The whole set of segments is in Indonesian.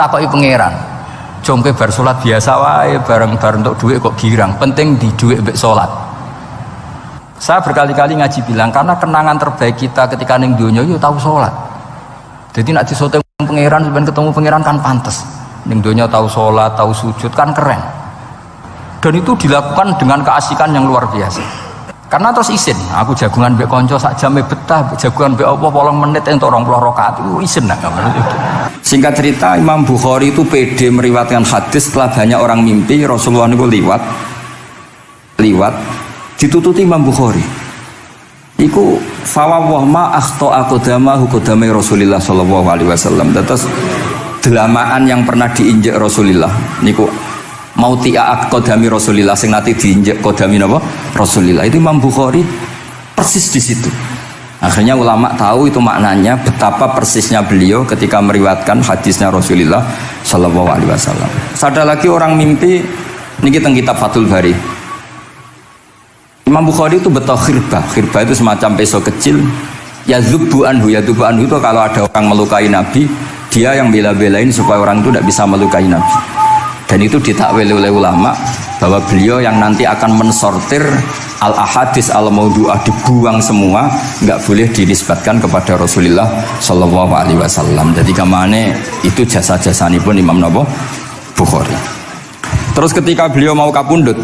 ditakoki pangeran. Jongke bar salat biasa wae, bareng-bareng untuk duit kok girang. Penting di duit mbek salat. Saya berkali-kali ngaji bilang karena kenangan terbaik kita ketika ning donya yo tahu salat. Jadi nak disoteng pangeran sampeyan ketemu pangeran kan pantes. Ning donya tahu salat, tahu sujud kan keren. Dan itu dilakukan dengan keasikan yang luar biasa. Karena terus isin, aku jagungan mbek kanca sak jame betah, jagungan mbek apa 8 menit entuk 20 rakaat itu isin nak. Singkat cerita Imam Bukhari itu pede meriwayatkan hadis setelah banyak orang mimpi Rasulullah niku liwat ditututi Imam Bukhari. Iku fawwah ma akhta aqdamahu qadamai Rasulillah sallallahu alaihi wasallam. Terus delamaan yang pernah diinjek Rasulullah niku mautia qadami Rasulillah sing nate diinjek qadami napa Rasulillah. Itu Imam Bukhari persis di situ. Akhirnya ulama tahu itu maknanya betapa persisnya beliau ketika meriwayatkan hadisnya Rasulullah sallallahu alaihi wasallam. Ada lagi orang mimpi niki teng kitab Fathul Bari. Imam Bukhari itu betul khirbah itu semacam peso kecil. Yadzubu anhu itu kalau ada orang melukai Nabi, dia yang bela-belain supaya orang itu tidak bisa melukai Nabi. Dan itu ditakwil oleh ulama bahwa beliau yang nanti akan mensortir al-ahadis al-maudu'ah, dibuang semua, nggak boleh dinisbatkan kepada Rasulullah sallallahu alaihi wasallam. Jadi kemana itu jasa-jasanya pun Imam Bukhari. Terus ketika beliau mau kapundhut,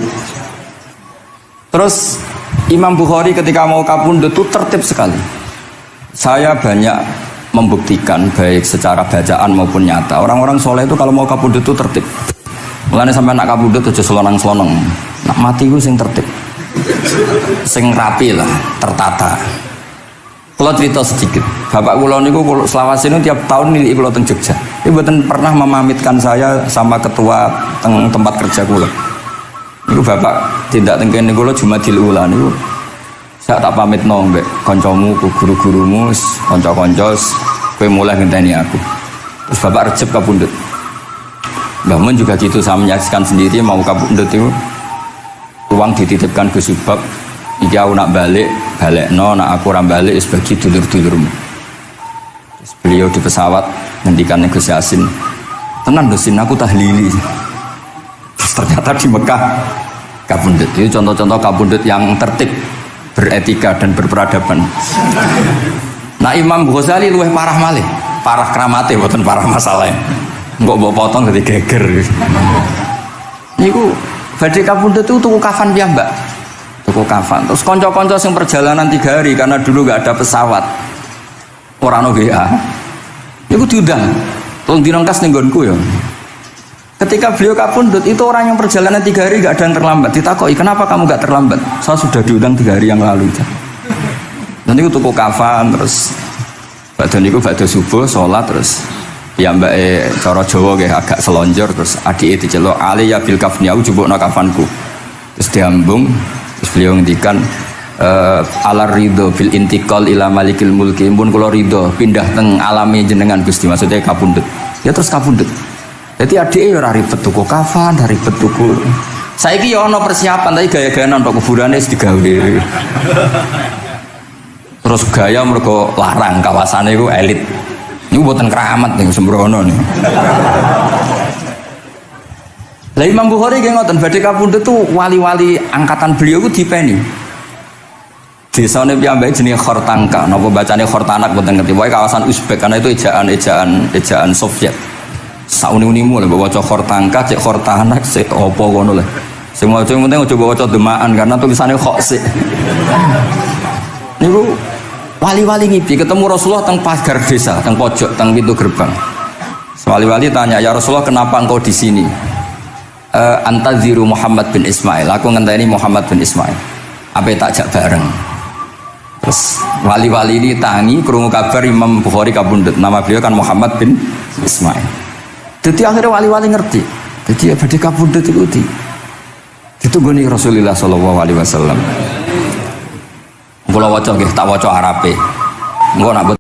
terus Imam Bukhari ketika mau kapundhut itu tertib sekali. Saya banyak membuktikan baik secara bacaan maupun nyata. Orang-orang soleh itu kalau mau kapundhut itu tertib. Mulane sampai nak kabudut aja selonang-selonang. Nak mati ku sing tertib. Sing rapi lah, tertata. Kalau cerita sedikit, bapak kula niku selawasine tiap tahun nilai kula teng Jogja. Dia mboten pernah memamitkan saya sama ketua tempat kerja kula. Niku bapak tindak teng kene kula Jumadil Ula niku. Saya tak pamit nang mbek kancamu, guru-gurumu, kanca-kanca, kowe mulai ngenteni aku. Terus bapak Recep kapundhut. Bangun juga gitu, saya menyaksikan sendiri mau kapundhut itu uang dititipkan Gus Subab, iki aku nak balik no, nak aku ora balik wis bagi dulur-dulurmu. Terus beliau di pesawat ngendikan Gus Yasin, tenan dosin aku tahlili. Terus ternyata di Mekah kapundhut itu contoh-contoh kapundhut yang tertib, beretika dan berperadaban. Nah Imam Ghazali luwih parah malih, parah kramate mboten parah masalahnya. Enggak bawa potong dari geger. Niku badhe kapundhut itu tuku kafan piyambak. Tuku kafan. Terus kanca-kanca sing perjalanan 3 hari karena dulu enggak ada pesawat. Ora ono WA. Niku diundang. Tolong dirangkas ning nggonku ya. Ketika beliau kapundhut itu orang yang perjalanan 3 hari enggak ada yang terlambat. Ditakoki, "Kenapa kamu enggak terlambat?" "Saya sudah diundang 3 hari yang lalu." Dan niku tuku kafan terus badhe niku badhe subuh salat terus ya mbak cara Jawa kayak agak selonjor terus adik diceluk ali ya bil kafni aku jupukno kafanku terus diambung terus beliau ngendikan ala ridho bil intiqal ila malikil mulki pun kula ridho pindah teng alami jenengan Gusti, maksudnya kapundhut ya terus kapundhut. Jadi adik ya ora ribet tuku kafan, ora ribet tuku saiki ya ana persiapan tapi gaya-gayanan tok kuburane wis digawe. Terus gaya mergo larang kawasane iku elit. Ini buatan keramat nih sembrono nih. Lah Imam Bukhari kayak ngoten badhe kapundhut tuh wali-wali angkatan beliau ku dipeni. Desane piyambake jenenge Khortanka, napa bacane Khortanak mboten ngerti. Pokoke kawasan Uzbek karena itu ejaan Soviet. Sauni-unimu lho waca Khortanka, cek Khortanak, cek apa ngono lho. Sing maca penting aja waca demaan karena tulisannya kok sik. Niku wali-wali ngipi ketemu Rasulullah teng pagar desa, teng pojok, teng pintu gerbang. Wali-wali tanya, "Ya Rasulullah, kenapa engkau di sini?" "Antaziru Muhammad bin Ismail." Aku ngenteni Muhammad bin Ismail. Apa tak jak bareng. Terus wali-wali ini tangi krungu kabar Imam Bukhari kapundhut. Nama beliau kan Muhammad bin Ismail. Jadi akhirnya wali-wali ngerti. Jadi badhe kapundhut itu ditunggoni Rasulullah sallallahu alaihi wasallam. Kula waca nggih, tak waca Arabe. Engko nak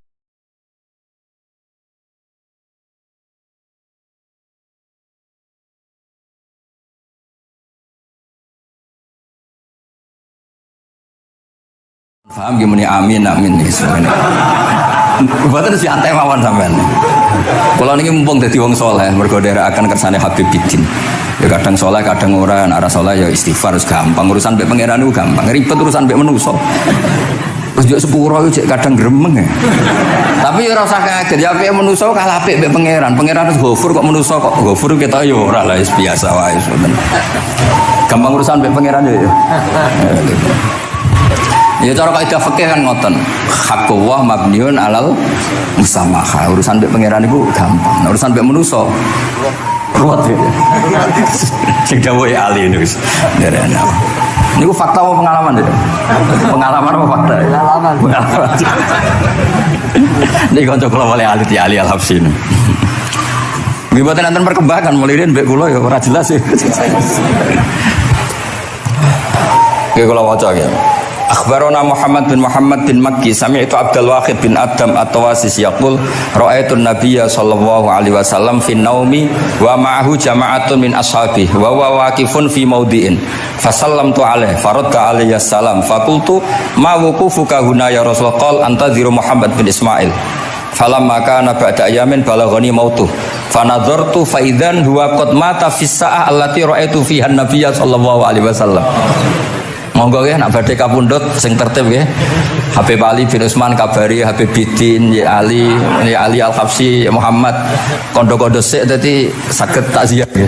paham gimana amin nih sebenarnya. Buatan si antai mawon sampean. Kalau niki mumpung dadi wong saleh, mergo akan kersane Habib Bidin. Ya kadang saleh, kadang ora, nek saleh ya istighfar wis gampang, urusan mbek pangeran niku gampang. Ribet urusan mbek manusa. Terus yo sepuro yo kadang gremeng ya. Tapi ora usah kaget, ya apik manusa kalah apik mbek pangeran. Pangeran wis Ghafur kok manusa kok Ghafur kita yo ora lah biasa wae ngoten. Gampang urusan mbek pangeran yo. Ya cara kaidah fikih kan ngoten. Haqqullah mabniun alal musamaha. Urusan mbek pangeran iku gampang. Nah, urusan mbek manusa ruwet ya. Sing dawuhe ahli niku wis nderene. Niku fakta apa pengalaman ya? Pengalaman apa fakta? Pengalaman. Niki kanca kula oleh ahli di ahli al-Habsyi. Nggih boten enten perkembangan mulai mbek kula ya ora jelas ya. Nggih kula waca ya. Akhbarana Muhammad bin Makki sami'tu Abdul Wahid bin Adam at-Tawasis yaqul ra'aitu an-nabiyya sallallahu alaihi wasallam fi naumi wa ma'ahu jama'atun min ashabihi wa huwa waqifun fi mawdi'in fasallamtu alaihi faradda alayhi assalam faqultu ma wuqufuka huna ya Rasulullah qala antadhiru Muhammad bin Ismail falamma kana ba'da ayamin balaghani mautuh fanadhartu fa idzan huwa qad mata fi sa'ah allati ra'aitu fiha an-nabiyya sallallahu alaihi wasallam. Monggo nggih nak badhe kapundhut sing tertib nggih. Habib Ali bin Utsman kabari Habib Bidin ya Ali Al-Habsyi Muhammad kondo-kondo sik dadi saged takziah nggih.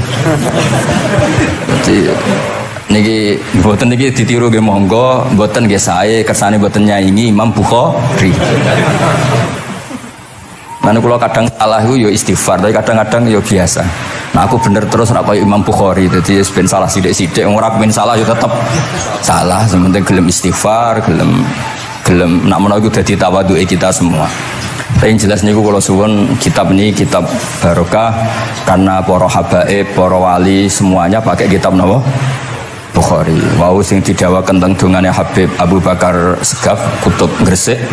Dadi niki mboten niki ditiru nggih monggo, mboten nggih sae kersane mboten nyaingi Imam Bukhari. Mana kalau kadang salah itu ya istighfar, tapi kadang-kadang ya biasa. Nah aku bener terus nak kayak Imam Bukhari, jadi ben salah sidik-sidik, orang ben salah ya tetap salah. Sementing gelem istighfar, gelem nak menawa itu jadi tawadhu'e kita semua. Tapi yang jelas niku kalau suwun kitab ini kitab barokah karena para habaib, para wali semuanya pakai kitab napa? Bukhari. Wau sing didawaken teng dongane Habib Abu Bakar Segaf Kutub Gresik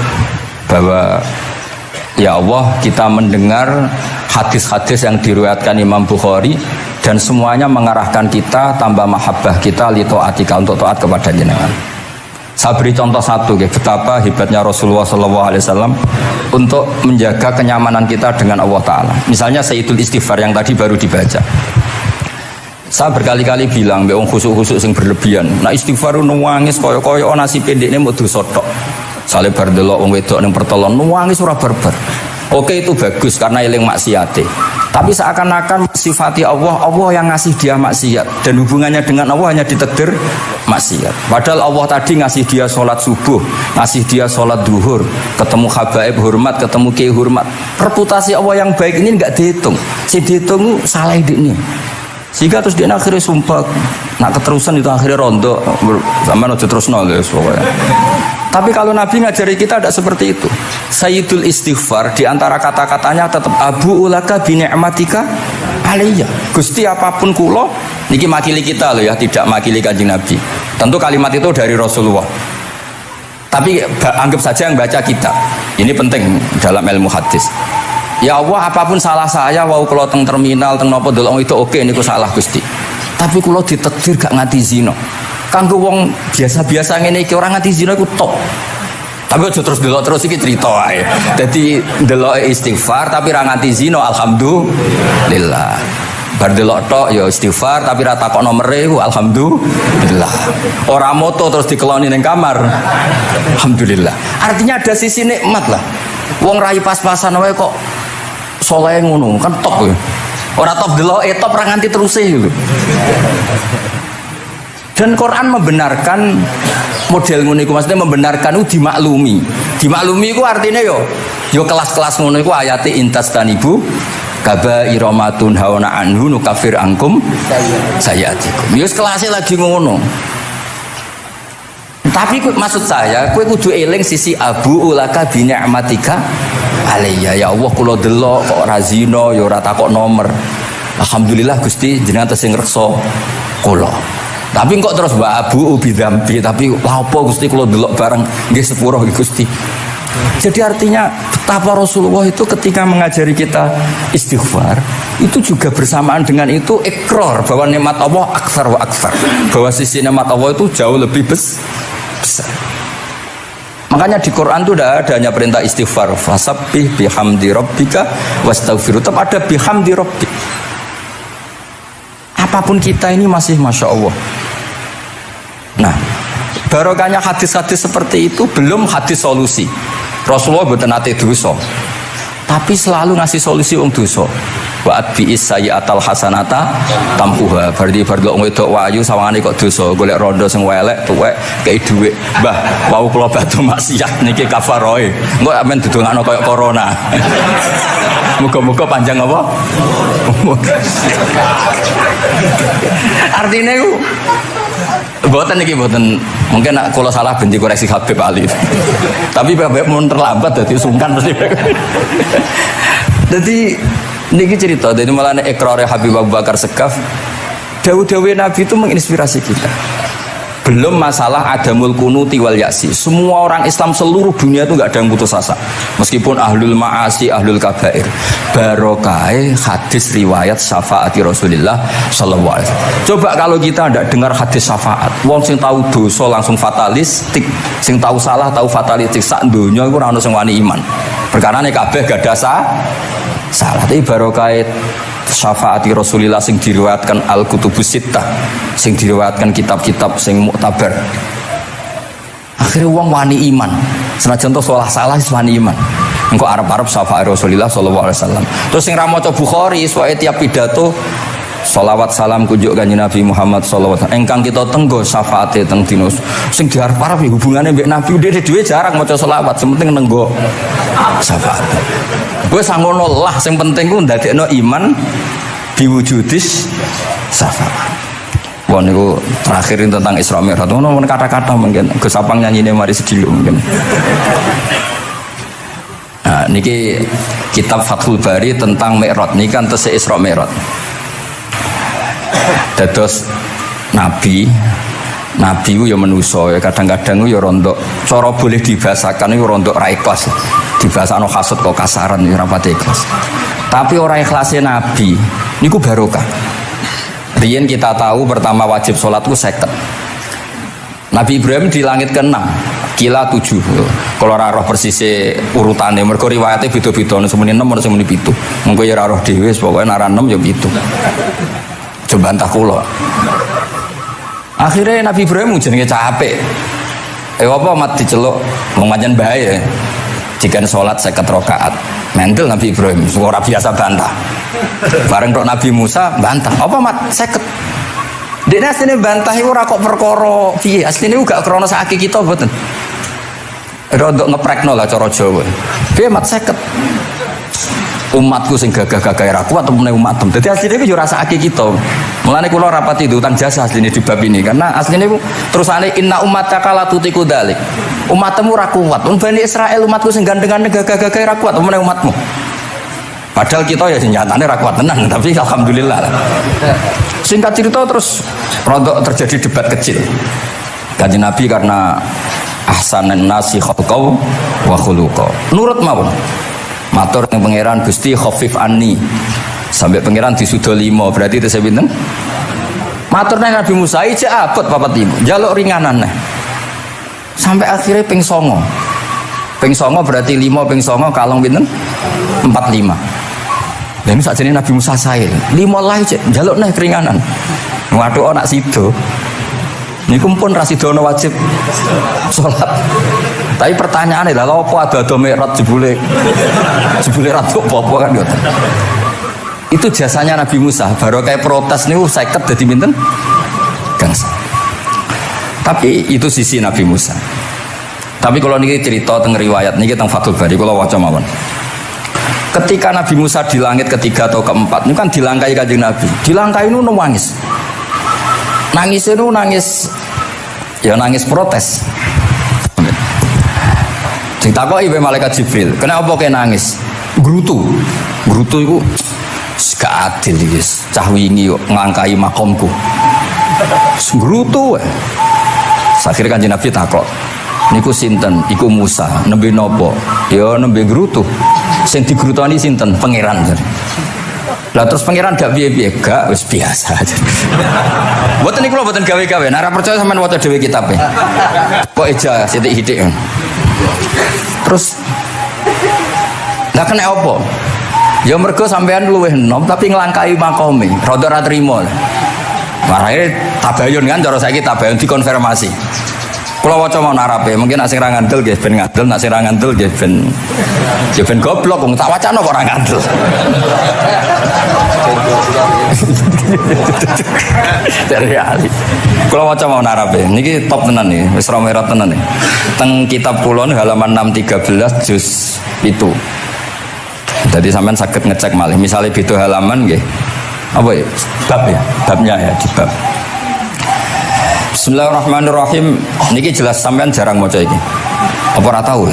bahwa ya Allah, kita mendengar hadis-hadis yang diriwayatkan Imam Bukhari dan semuanya mengarahkan kita tambah mahabbah kita li taatika untuk taat kepada jenengan. Saya beri contoh satu, betapa hebatnya Rasulullah SAW untuk menjaga kenyamanan kita dengan Allah Ta'ala. Misalnya Sayyidul Istighfar yang tadi baru dibaca. Saya berkali-kali bilang, wong khusuk-khusuk sing berlebihan. Nah istighfar nangis koyo-koyo nasi pendeknya mau dosa tok. Sale bar delok wong wedok ning pertelon nangis ora barbar. Oke itu bagus karena eling maksiate. Tapi seakan-akan sifati Allah yang ngasih dia maksiat dan hubungannya dengan Allah hanya ditakdir maksiat. Padahal Allah tadi ngasih dia sholat subuh, ngasih dia sholat duhur, ketemu habaib hormat, ketemu kiai hormat. Reputasi Allah yang baik ini enggak dihitung. Si dihitung salah ini. Sehingga terus dia akhirnya sumpah, nak keterusan itu akhirnya rondo, sama aja terus nol ya pokoknya. Tapi kalau Nabi ngajari kita tidak seperti itu. Sayyidul Istighfar di antara kata-katanya tetap Abu ulaka bi ni'matika alayya. Gusti apapun kulo, niki makili kita loh ya, tidak makili Kanjeng Nabi. Tentu kalimat itu dari Rasulullah. Tapi anggap saja yang baca kita. Ini penting dalam ilmu hadis. Ya Allah, apapun salah saya, wau kalau teng terminal, teng nopo delok itu oke, niku salah Gusti. Tapi kalau ditakdir gak nganti zina. Kanggo wong biasa-biasa ngene iki ora nganti zina iku top. Tapi aja terus delok terus iki cerita wae. Dadi delok istighfar tapi ra nganti zina, alhamdulillah. Bar delok tok ya istighfar tapi ra takok nomere iku alhamdulillah. Ora moto terus dikeloni ning kamar. Alhamdulillah. Artinya ada sisi nikmat lah. Wong rai pas-pasan wae kok saleh ngono kan top ya. Ora top delok top ra nganti teruse lho. Dan Quran membenarkan model ngono iku, maksudnya membenarkan itu dimaklumi. Dimaklumi iku artinya yo kelas-kelas ngono iku ayate intastanibu kaba'ira ma tunhauna anhu nukafir ankum sayatikum. Yo kelasé lagi ngono. Tapi maksud saya, kowe kudu eling sisi Abu ulaka bi ni'matika alayya. Ya Allah kula delok kok ora zina ya ora takok nomor. Alhamdulillah Gusti jenengan tesih ngreksa kula. Tapi kok terus Mbak Abu ubidzambi, tapi apa Gusti kula delok bareng nggih sepuro Gusti. Jadi artinya betapa Rasulullah itu ketika mengajari kita istighfar itu juga bersamaan dengan itu ikrar bahwa nikmat Allah aktsar wa aktsar, bahwa sisi nikmat Allah itu jauh lebih besar. Makanya di Quran itu tidak ada hanya perintah istighfar, fasabbih bihamdi rabbika wastaghfiru, tetap ada bihamdi rabbik. Apapun kita ini masih Masya Allah. Nah, barokahnya hadis-hadis seperti itu, belum hadis solusi. Rasulullah mboten nate dosa, tapi selalu ngasih solusi wong dosa. Wa atbi'is sayyi'atal hasanata tampuha. Berarti bar wong wedok wayu sawangane kok dosa, golek rondo sing elek tuwek kei dhuwit. Mbah, wau kula batu maksiat niki kafaroe. Engko amen didongakno kaya corona. Muga-muga panjang apa? Artinya itu boten niki boten, mungkin kalau salah benci koreksi Habib Ali. Tapi Habib mun terlambat dadi sungkan mesti. Jadi niki cerita dari malah ikrare Habib Abu Bakar Segaf, dawuh-dawuh Nabi itu menginspirasi kita. Belum masalah adamul kunuti wal yaksi. Semua orang Islam seluruh dunia itu nggak ada yang putus asa. Meskipun ahlul ma'asi, ahlul kabair. Barokai hadis riwayat syafaati Rasulullah sallallahu alaihi wasallam. Coba kalau kita tidak dengar hadis syafaat, wong sing tahu dosa langsung fatalistik, sing tahu salah tahu fatalistik, sak donya iku ora ono sing wani iman. Perkarane kabeh gak ada salah. Tapi barokai syafaati Rasulillah sing diriwayatkan Al-Kutubus Sittah, sing diriwayatkan kitab-kitab sing muktabar. Akhirnya wong wani iman. Senajan to salah wani iman. Engko arep-arep syafaat Rasulillah sallallahu alaihi wasallam. Terus sing ra maca Bukhari suwe tiap pidato sholawat salam kunjuk kanjeng Nabi Muhammad sallallahu alaihi wasallam. Engkang kita tenggo syafaate teng dino sing diarep-arep hubungane mbek Nabi dhewe jarang maca sholawat, sementing nenggo syafaat. Gue sangono lah, yang penting gue ndadekno iman diwujudis syafaat. Wah niku terakhirin tentang Isra Mi'raj. Ono kata-kata mungkin Gus Sapang nyanyine mari sedilo mungkin. Nah, niki kitab Fathul Bari tentang Mi'raj niki kan tesih Isra Mi'raj. Dados nabi ku ya manusa ya kadang-kadang ku ya rontok cara boleh dibahasakan ku rontok ra ikhlas. Dibahasano hasud kok kasaran ya rapati ikhlas. Tapi orang ikhlasnya Nabi niku barokah. Riyen kita tahu pertama wajib sholat ku 50. Nabi Ibrahim di langit ke-6, kila 7. Kalau ora roh persise urutane mergo riwayate beda-beda semene 6 ora semene 7. Mengko ya ora roh dhewe pokoke nek ora 6 ya 7. Coba entah kula. Akhirnya Nabi Ibrahim jenenge capek. Apa mat diceluk wong pancen bae. Jika sholat 50 rakaat mental Nabi Ibrahim ora biasa bantah. Bareng tok Nabi Musa bantah apa mat 50. Dene asline bantah iku ora kok perkara piye, asline gak krana sakake kita mboten. Rodok ngeprekno lah cara Jawa. Piye mat 50. Umatku sing gagah-gagah ra kuat temene umatem. Dadi asline iku yo rasake kita. Mulane kula rapati utang jasa asline di bab ini karena asline iku terusane inna ummataka la tutiku dzalik. Umatmu ora kuat. Bani Israel umatku sing gandengan gagah-gagah ra kuat temene umatmu. Padahal kita ya nyatane ra kuat tenan, tapi alhamdulillah. Singkat cerita terus rodok terjadi debat kecil. Kanjeng Nabi karena ahsanan nasi khalqau wa khuluqa. Nurut mawon. Matur yang pangeran Gusti khafif anni. Sampai pangeran disudo 5 berarti itu pinten? Matur nang Nabi Musa ijek abot papat 5. Njaluk ringanan neh. Sampai akhirnya ping 9. Ping 9 berarti 5 ping 9 kalong pinten? 45. Lah ini sakjane Nabi Musa sae. 5 lah ijek njaluk neh keringanan. Waduh anak sido. Niku pun ra sidono wajib salat. Tapi pertanyaannya lah, apa ada Mi'raj jebule ratu apa kan gitu. Itu jasanya Nabi Musa. Baru kayak protes nih, 50 jadi minten gangsa. Tapi itu sisi Nabi Musa. Tapi kalau ini cerita tentang riwayat ini tentang Fathul Bari, kalau wajah mawon. Ketika Nabi Musa di langit ketiga atau keempat, ini kan dilangkai kanjeng Nabi. Dilangkai itu nangis. Nangis itu nangis protes. Ditakoki ibu malaikat Jibril, kenapa kok nangis? Grutu itu gak adil iki. Cah wingi kok ngangkai makomku. Grutu. Akhirnya kanjeng Nabi takok, niku sinten? Iku Musa. Nembe nopo? Ya nembe grutu. Sing digrutoni sinten? Pangeran. Lah terus pangeran gak piye-piye, gak wis biasa aja. Mboten niku lho mboten gawe-gawe. Nek ora percaya sampean waca dhewe kitabe. Kok eja sithik-sithik. Terus lah kena apa? Ya mergo sampean luwih enom tapi nglangkai makome, rada ra trimo. Marahe tabayun kan cara saiki tabayun dikonfirmasi. Kula waca mau narape, mungkin nek sing ra ngandel nggih ben ngandel, nek sing ra ngandel nggih ben goblok wong tak wacana kok ora ngandel. Dari ali. Kula waca mau narape, niki top tenan nih, wis romero tenan nih. Teng kitab kula halaman 613 juz itu. Jadi sampean saged ngecek malih, misalnya beda halaman nggih. Apa ya? Bab ya, babnya ya di bab. Bismillahirrahmanirrahim. Niki jelas sampean jarang maca iki. Apa ora tahu?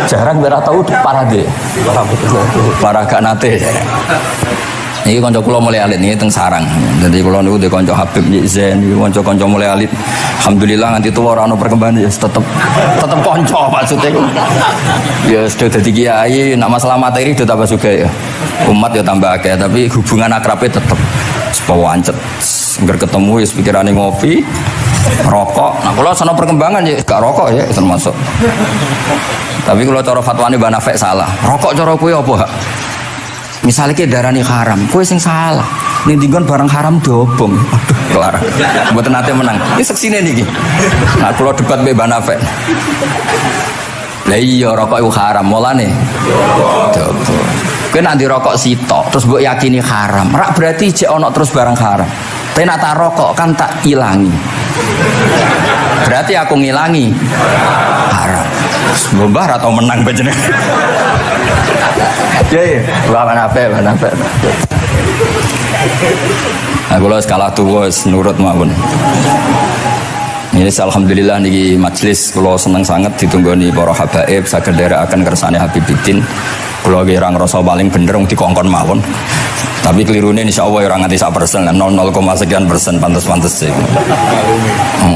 Jarang ora tahu parah deh. Parah gak nate. Niki kanca kula mulai alit niki teng sarang. Dadi kula niku de kanca Habib Zain, niku kanca-kanca mulai alit. Alhamdulillah nganti tuwa ora ono perkembangan ya tetep kanca maksudnya. Ya sudah dadi kiai, nak masalah materi udah tambah sugih ya. Umat ya tambah akeh, tapi hubungan akrabe tetep sepawancet. Engger ketemu wis pikirane ngopi, rokok. Nah, kula sono perkembangan ya gak rokok ya termasuk. Tapi kalau cara fatwane Mbah Nafek salah. Rokok cara kowe apa, Hak? Misalnya ke darani haram, kowe sing salah. Ning dinggon barang haram dobong. Aduh, kelar. Mboten nate menang. Iki seksine niki. Nah, kula debat mbek Mbah Nafek. Lah iya rokok iku haram, mulane dobong. Kowe nek ndi rokok sitok terus mbok yakini haram, rak berarti jek ana terus barang haram. Tapi nak tak rokok kan tak ilangi. Berarti aku ngilangi haram. Mbah atau menang panjenengan. Ya, mana apa. Nah, kalau skala tua nurut mawon. Ini alhamdulillah niki majelis kalau seneng sangat ditunggoni para habaib saged akan kersane Habibiddin. Kalau kira ngerasa paling bener wong dikongkon mawon. Tapi kelirune insyaallah ora nganti 1%, 0,sekian persen pantes-pantes sih.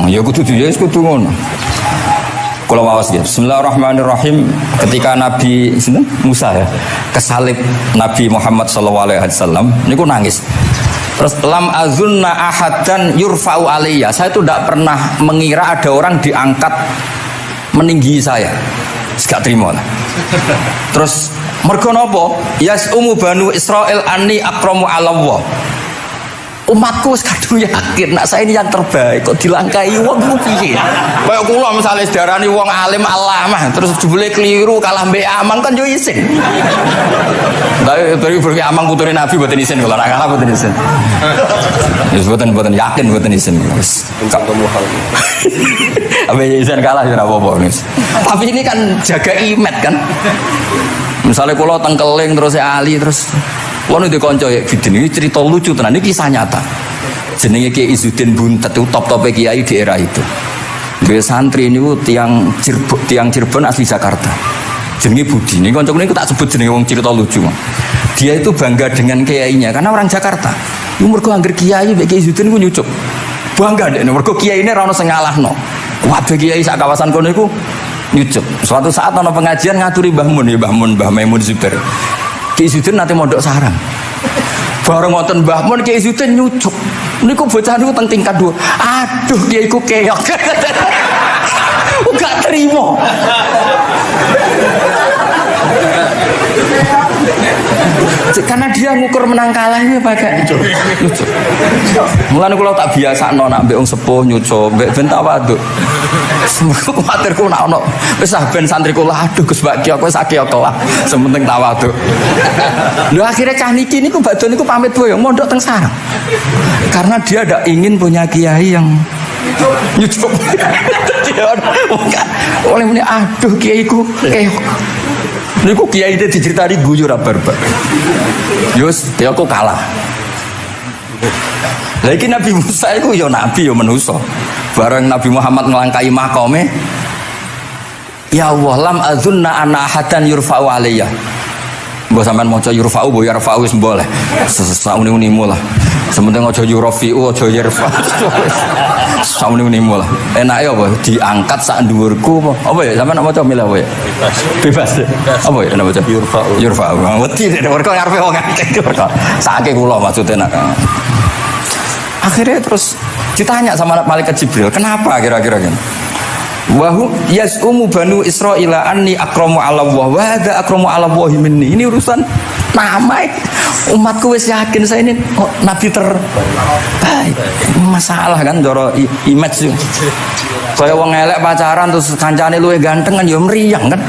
Ya kudu ya kudu ngono. Kula waos nggih. Bismillahirrahmanirrahim. Ketika Nabi Musa ya kesalib Nabi Muhammad sallallahu alaihi wasallam niku nangis. Terus lam azunna ahadan yurfa'u alayya. Saya itu tidak pernah mengira ada orang diangkat meninggi saya. Gak terima lah. Terus mergo napa? Yasumu banu Israil anni akramu ala Allah. Umatku wis kadung yakin nak saya ini yang terbaik kok dilangkai wong ku piye. Kaya kula misale sedarani wong alim alamah terus jebule keliru kalah mbek Amang kan yo isin. Dari berke Amang puture Nabi mboten isin kula nak kalah mboten isin. Wis mboten yakin mboten isin. Wis ketemu hal. Abe isin kalah ya ora apa-apa wis. Tapi ini kan jaga imet kan. Misalnya kula tengkeling terus Ali terus kalau itu konco ya, ini cerita lucu tenan, ini kisah nyata. Jenenge Kiai Izzuddin Buntet itu top kiai di era itu. Dia santri ini tiang Cirebon asli Jakarta. Jenenge Budi. Ini konco ini tak sebut jenenge wong cerita lucu. Dia itu bangga dengan kiainya karena orang Jakarta. Umur ku angger kiai mbek Kiai Izzuddin ku nyucuk. Bangga deh, mergo kiai ini ra ono sing ngalahno. Wae kiai sak kawasan kono iku nyucuk. Suatu saat ana pengajian ngaturi Mbah Maimun Zubair. Kiai Izzuddin nanti mondok sarang. Bareng wonten Mbah Mun Kiai Izzuddin nyucuk. Niku bocah niku teng tingkat 2. Aduh Kiai ku keok. Enggak terima. Karena dia ngukur menang kalahnya pakai nyucuk. Mulane kula tak biasakno nak mbek wong sepuh nyucuk, mbek ben tawaduk. Kuwatirku nak ono wis ben santri kula aduh Gus Baki aku sakit kelah. Sementing tawaduk. Lho akhirnya cah niki niku badhe niku pamit wae mondok teng sarang. Karena dia ndak ingin punya kiai yang nyucuk. Oleh muni aduh kiaiku keok. Niku kiai itu diceritani guyu ra barbar. Yus, dia kok kalah. Lagi Nabi Musa itu ya nabi ya manusia. Bareng Nabi Muhammad ngelangkai makome. Ya Allah lam azunna ana hadan yurfa'u alayya. Mbok sampean maca yurfa'u bo yarfa'u wis boleh. Sauni-unimu lah. Sementing aja yurfi'u aja yarfa'u. Sauni-unimu lah. Enake apa diangkat sak dhuwurku apa? Apa ya sampean maca milih apa ya? Bebas. Apa ya maca yurfa'u. Wedi nek mergo ngarepe wong akeh. Sakake kula maksudnya nak. Akhirnya terus ditanya sama malaikat Jibril, kenapa kira-kira kan? Wa yaz'umu banu Israila anni akramu 'ala Allah wa hadza akramu 'ala Allah minni. Ini urusan nama umatku wis yakin saya ini nabi terbaik. Masalah kan cara image. Kaya wong elek pacaran terus kancane luwih ganteng kan ya mriyang kan.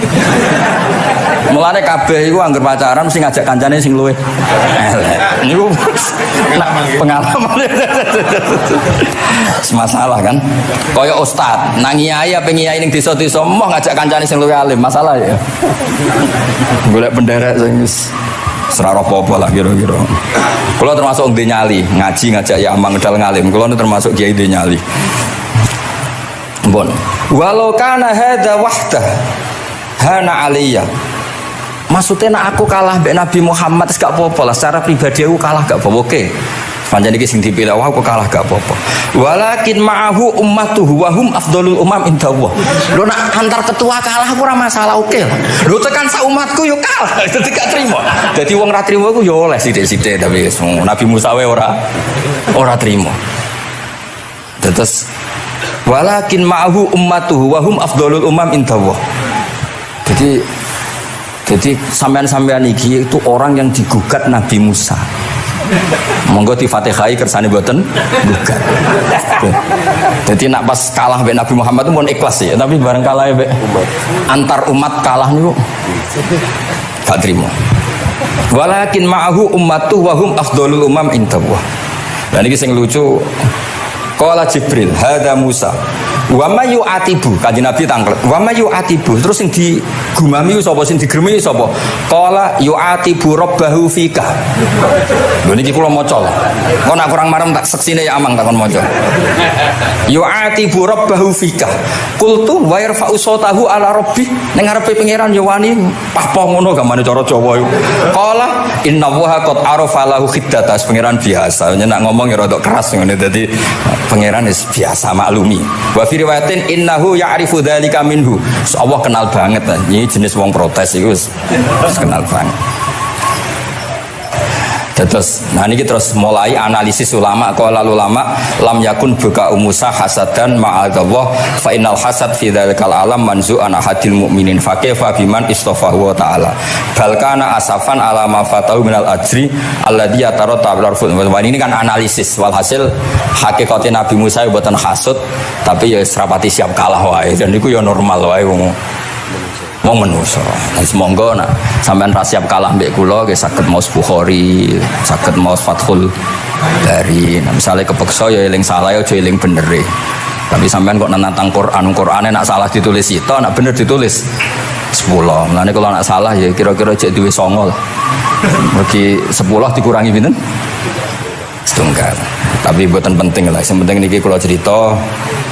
Mulane kabeh iku anggere pacaran mesti ngajak kancane sing luwih elek. Niku pengalaman. Masalah kan. Kaya ustaz, nang kiai apa kiai ning desa-desa moh ngajak kancane sing luwih alim, masalah ya. Golek penderek sing wis ora apa-apa lah kira-kira. Kula termasuk ndek nyali, ngaji ngajak ya amang ngedal ngalim. Kula termasuk kiai ndek nyali. Bon. Walau kana hadza wahdah hana aliyya. Maksudnya nak aku kalah mbek Nabi Muhammad gak apa-apa lah, secara pribadi aku kalah gak apa-apa. Oke. Pancen iki sing dipilih aku kalah gak apa-apa. Walakin ma'ahu ummatuhu wa hum afdhalul umam indallah. Lho nak antar ketua kalah aku ora masalah, oke lah. Lho tekan sak umatku yo kalah, dadi gak trimo. Dadi wong ra trimo ku yo oleh sithik-sithik tapi Nabi Musa wae ora trimo. Terus walakin ma'ahu ummatuhu wa hum afdhalul umam indallah. Jadi sampean-sampean iki itu orang yang digugat Nabi Musa. Monggo di Fatihai kersane mboten gugat. Jadi nak pas kalah mbek Nabi Muhammad itu mohon ikhlas ya, tapi bareng kalah mbek antar umat kalah niku gak trimo. Walakin ma'ahu ummatuhu wa hum afdhalul umam indallah. Dan iki sing lucu. Qala Jibril, hadza Musa. Wa may yu'atibu, kanjeng Nabi tanglet. Wa may yu'atibu, terus sing digumami sapa, sing digremi sapa? Qala yu'atibu rabbahu fika. Lho niki kula maca. Kok nak kurang marem tak seksine ya amang takon maca. Yu'atibu rabbahu fika. Qultu wa yarfa'u sautahu ala rabbi. Ning ngarepe pangeran ya wani pahpo ngono gamane cara Jawa iku. Qala innallaha qad arafa lahu khiddata. Pangeran biasa, nek ngomong ya rada keras ngene dadi pangeran biasa maklumi. Wa fi riwayatin innahu ya'rifu dzalika minhu. Allah kenal banget. Ini jenis wong protes iku wis kenal banget. Terus, nah ini terus mulai analisis ulama. Qala ulama lam yakun buka Musa hasadan ma'adallah fa innal hasad fi dzalikal alam manzu'an ahadil mu'minin fa kaifa biman istafahu wa ta'ala bal kana asafan ala ma fatahu minal ajri alladhi yataratta bil arfud. Ini kan analisis walhasil hakikate Nabi Musa mboten hasud tapi ya serapati siap kalah wae dan niku ya normal wae wong manusia. Semoga nak sampean ra siap kalah mbek kula nggih saged maos Bukhari, saged maos Fathul Bari. Nah, misalnya kepeksa ya eling salah ya aja eling bener. Tapi sampean kok nantang Qur'ane nak salah ditulis sita, nak bener ditulis 10. Mulane kalau nak salah ya kira-kira cek duwe 9 lah. Mergi 10 dikurangi pinten? Setunggal. Tapi mboten penting lah. Yang penting niki kula cerita.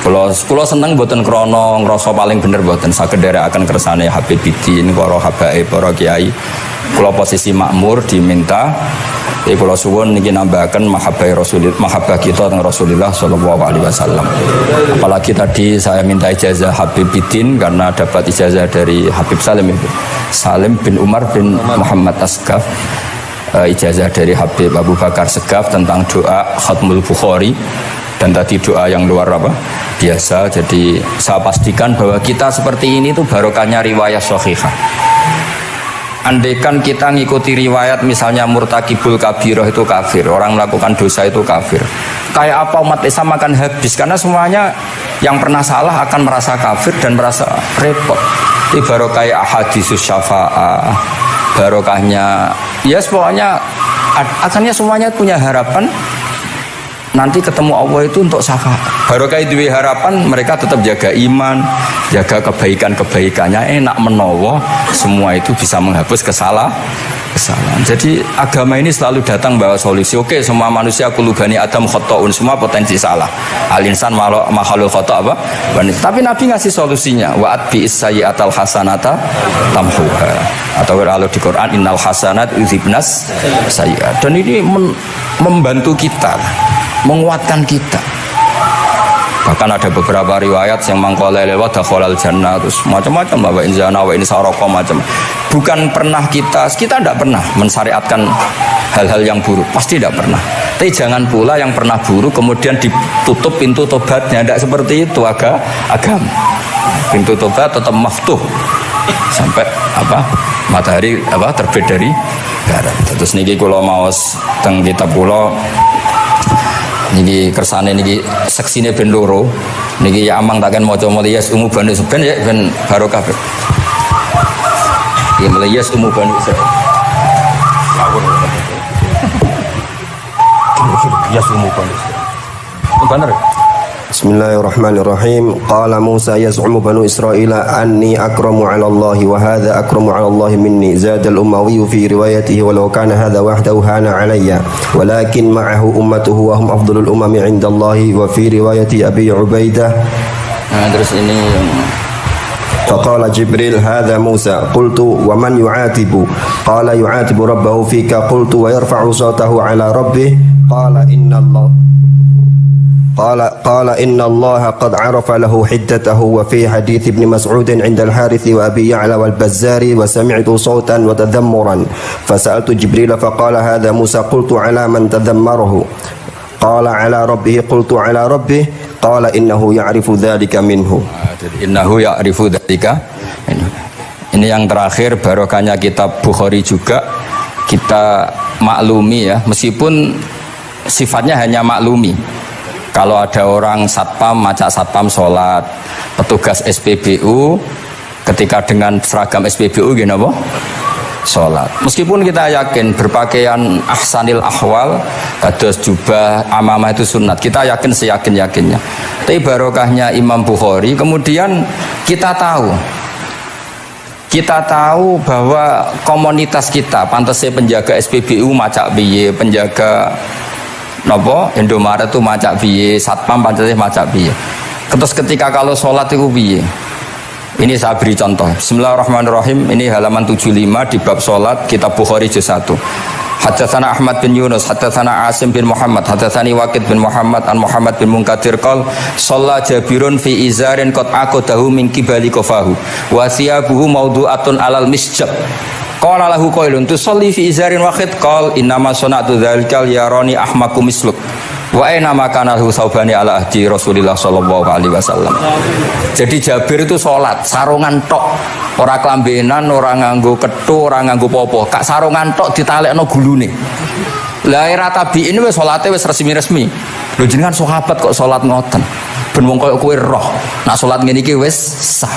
Kula seneng mboten krana ngrasa paling bener mboten saged nderekaken kersane Habib Bidin, para habaib, para kiai. Kula posisi makmur diminta kula suwun niki nambahaken mahabbah kita teng Rasulullah sallallahu alaihi wasallam. Apalagi tadi saya minta ijazah Habib Bidin karena dapat ijazah dari Habib Salim bin Umar bin Muhammad Asgaf. Ijazah dari Habib Abu Bakar Segaf tentang doa Khatmul Bukhari dan tadi doa yang luar biasa. Jadi saya pastikan bahwa kita seperti ini tuh barokahnya riwayat sahihah. Andaikan kita ngikuti riwayat misalnya murtakibul kabirah itu kafir, orang melakukan dosa itu kafir, kayak apa umat Islam akan habis karena semuanya yang pernah salah akan merasa kafir dan merasa repot. Ini barokah ahadisus syafa'ah, barokahnya ya pokoknya akhirnya semuanya punya harapan nanti ketemu Allah itu untuk syafaat. Barokah itu harapan mereka tetap jaga iman, jaga kebaikannya, enak menowo semua itu bisa menghapus kesalahan. Jadi agama ini selalu datang bawa solusi. Oke, semua manusia kulubani Adam khotoun, semua potensi salah. Al-insan makhluk khoto apa? Tapi Nabi ngasih solusinya. Wa'at bi'is sayyi'atal hasanata tamhuha. Atau kalau di Quran innal hasanat yudhibnas sayyi'at. Dan ini membantu kita, menguatkan kita. Bahkan ada beberapa riwayat yang mengkolel lewat dakhalal jannah terus macam-macam bahwa inzana wa ini saroko macam. Bukan pernah kita tidak pernah mensyariatkan hal-hal yang buruk, pasti tidak pernah. Tapi jangan pula yang pernah buruk kemudian ditutup pintu tobatnya, tidak seperti itu agama. pintu tobat tetap maftuh sampai matahari terbit dari barat. Terus niki kula maos teng kitab kula niki kersane niki seksine ben loro niki ya amang takkan maca muliyas umu banu seben ya ben barokah. Ya muliyas umu banu seben. Ya umu banu seben. Bener. Bismillahirrahmanirrahim. Qala Musa yaz'umu banu Israila anni akramu 'ala Allah wa hadha akramu 'ala Allah minni. Zada al-Umawi fi riwayatihi walau kana hadha wahdahu hana 'alayya walakin ma'ahu ummatuhu wa hum afdalul umami 'inda Allah wa fi riwayati Abi Ubaidah. Terus ini فقال جبريل هذا موسى قلت ومن يعاتب قال يعاتب ربه فيك قلت ويرفع صوته على ربه قال إن الله قد عرف له حدته. وفي حديث ابن مسعود عند الحارث وأبي يعلى والبزار وسمعت صوتا وتذمرا فسألت جبريل فقال هذا موسى قلت على من تذمره قال على ربه قلت على ربه قال إنه يعرف ذلك منه. Innahu ya'rifu dzalika. Ini yang terakhir barokahnya kitab Bukhari juga kita maklumi ya, meskipun sifatnya hanya maklumi. Kalau ada orang satpam macak satpam sholat, petugas SPBU ketika dengan seragam SPBU gini apa? Sholat. Meskipun kita yakin berpakaian ahsanil ahwal, kados jubah, amamah itu sunat, kita yakin seyakin-yakinnya. Tapi barokahnya Imam Bukhari, kemudian kita tahu bahwa komunitas kita, pantasnya penjaga SPBU macak biye, penjaga Indomaret itu macak biye, satpam pantasnya macak biye. Terus ketika kalau sholat itu biye. Ini saya beri contoh. Bismillahirrahmanirrahim. Ini halaman 75 di bab salat kitab Bukhari juz 1. Haddatsana Ahmad bin Yunus, haddatsana Asim bin Muhammad, haddatsani Waqid bin Muhammad an Muhammad bin Munkadir qol shalla Jabirun fi izarin qad aqadahu min qibali qafahu wa thiyabuhu mawdu'atun alal misjab. Qala lahu qailun tusalli fi izarin waqid qal innama sana'tu dzalikal yarani ahmaku misluk. Wa aina makanahu saubani ala ahdi Rasulillah sallallahu alaihi wasallam. Jadi Jabir itu sholat sarungan tok, ora klambenan, ora nganggo kethu, ora nganggo popo, kak sarungan tok ditalekno gulune. Lah era tabiin wis salate wis resmi-resmi. Lho jenengan sahabat kok sholat ngoten. Ben wong koyo kowe roh, nak sholat ngene iki wis sah.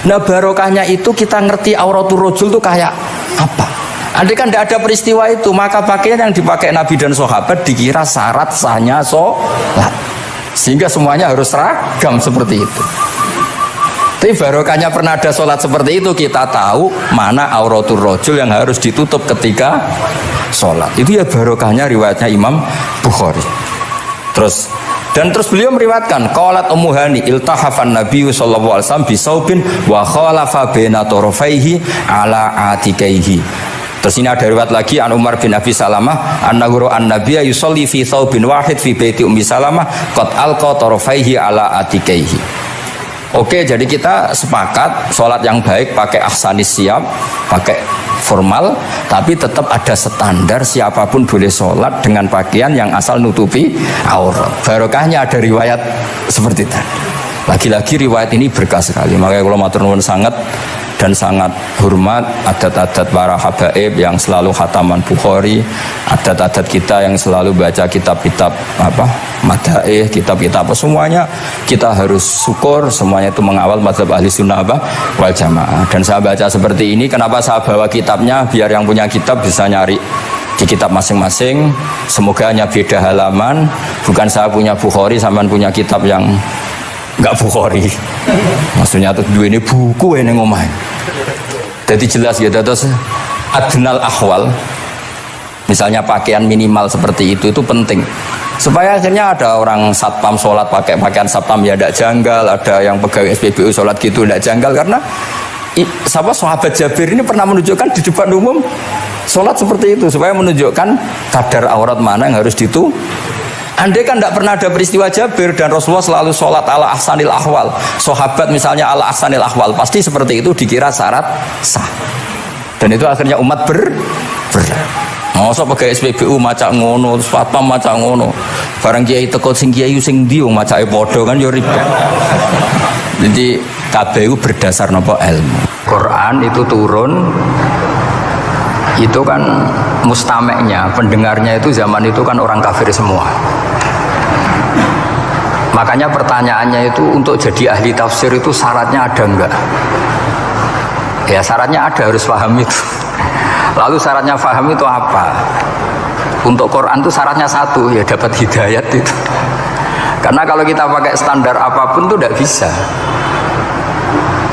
Nah barokahnya itu kita ngerti auratul rajul itu kayak apa. Andai kan tidak ada peristiwa itu, maka pakaian yang dipakai Nabi dan sahabat dikira syarat sahnya sholat, sehingga semuanya harus seragam seperti itu. Tapi barokahnya pernah ada sholat seperti itu, kita tahu mana auratul rajul yang harus ditutup ketika sholat. Itu ya barokahnya riwayatnya Imam Bukhari. Terus beliau meriwayatkan qalat Ummu Hani iltahafan Nabi sallallahu alaihi wasallam bisaubin wa khalafa baina tarafaihi ala atikaihi. Terus ini ada riwayat lagi an Umar bin Abi Salamah annahu an-nabiyya yusalli fi thawbin wahid fi baiti Ummi Salamah qad alqa tarafaihi ala atikaihi. Oke, jadi kita sepakat sholat yang baik pakai ahsanis siap, pakai formal, tapi tetap ada standar siapapun boleh sholat dengan pakaian yang asal nutupi aurat. Barokahnya ada riwayat seperti tadi. Lagi-lagi riwayat ini berkah sekali. Makanya kalau matur nuwun sangat dan sangat hormat adat-adat para habaib yang selalu khataman Bukhari, adat-adat kita yang selalu baca kitab-kitab madaih, kitab-kitab semuanya kita harus syukur, semuanya itu mengawal mazhab ahli sunnah wal jamaah. Dan saya baca seperti ini, kenapa saya bawa kitabnya, biar yang punya kitab bisa nyari di kitab masing-masing, semoga hanya beda halaman, bukan saya punya Bukhari sampean punya kitab yang enggak Bukhari. Maksudnya tuh dua ini buku ini ngomong. Jadi jelas ya, terus adnal ahwal, misalnya pakaian minimal seperti itu penting. Supaya akhirnya ada orang satpam sholat pakai pakaian satpam ya tidak janggal, ada yang pegawai SPBU sholat gitu tidak janggal, karena sahabat Jabir ini pernah menunjukkan di depan umum sholat seperti itu supaya menunjukkan kadar aurat mana yang harus ditutup. Andai kan tidak pernah ada peristiwa Jabir dan Rasulullah selalu sholat ala ahsanil ahwal, sahabat misalnya ala ahsanil ahwal, pasti seperti itu dikira syarat sah. Dan itu akhirnya umat masa pakai SPBU macak ngono, satpam macak ngono, barang kiai teko sing kiai sing ndi macake padha kan yo ribet. Jadi Kabeh iku berdasar napa ilmu. Quran itu turun itu kan mustameknya, pendengarnya itu zaman itu kan orang kafir semua. Makanya pertanyaannya itu untuk jadi ahli tafsir itu syaratnya ada enggak? Ya syaratnya ada, harus paham itu. Lalu syaratnya paham itu apa? Untuk Quran itu syaratnya satu, ya dapat hidayat itu. Karena kalau kita pakai standar apapun itu tidak bisa.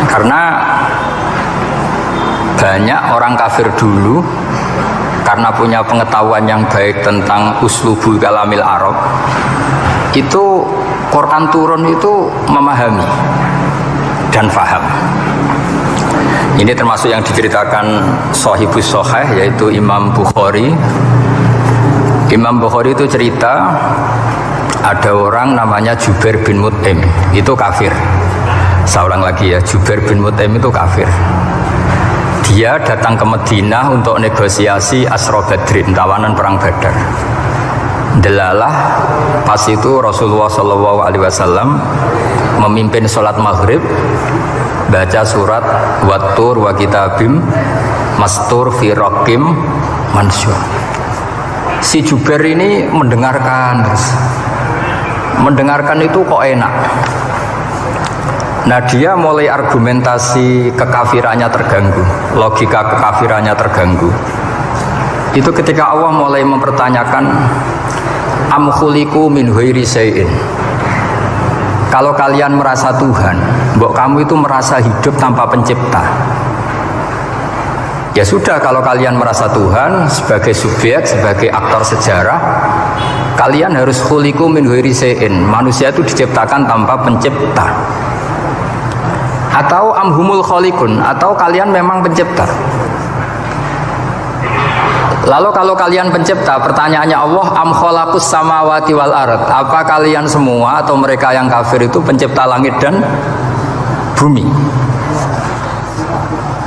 Karena banyak orang kafir dulu karena punya pengetahuan yang baik tentang uslubul kalamil Arab, itu Quran turun itu memahami dan faham. Ini termasuk yang diceritakan Shahibus Shahih, yaitu Imam Bukhari. Imam Bukhari itu cerita ada orang namanya Jubair bin Mut'im, itu kafir. Saya ulang lagi ya, Jubair bin Mut'im itu kafir. Dia datang ke Madinah untuk negosiasi Asra Badrin, tawanan perang Badar. Delalah pas itu Rasulullah SAW memimpin sholat maghrib, baca surat Wattur wa kitabim mastur fi raqim mansyur. Si Jubair ini mendengarkan itu kok enak. Nah dia mulai argumentasi kekafirannya terganggu, logika kekafirannya terganggu. Itu ketika Allah mulai mempertanyakan am khuliqu min ghairi syai'in. Kalau kalian merasa Tuhan, mbok kamu itu merasa hidup tanpa pencipta. Ya sudah, kalau kalian merasa Tuhan sebagai subjek, sebagai aktor sejarah, kalian harus khuliqu min ghairi syai'in. Manusia itu diciptakan tanpa pencipta. Atau amhumul khaliqun, atau kalian memang pencipta. Lalu kalau kalian pencipta, pertanyaannya Allah, am khalaqus samawati wal ard, apa kalian semua atau mereka yang kafir itu pencipta langit dan bumi?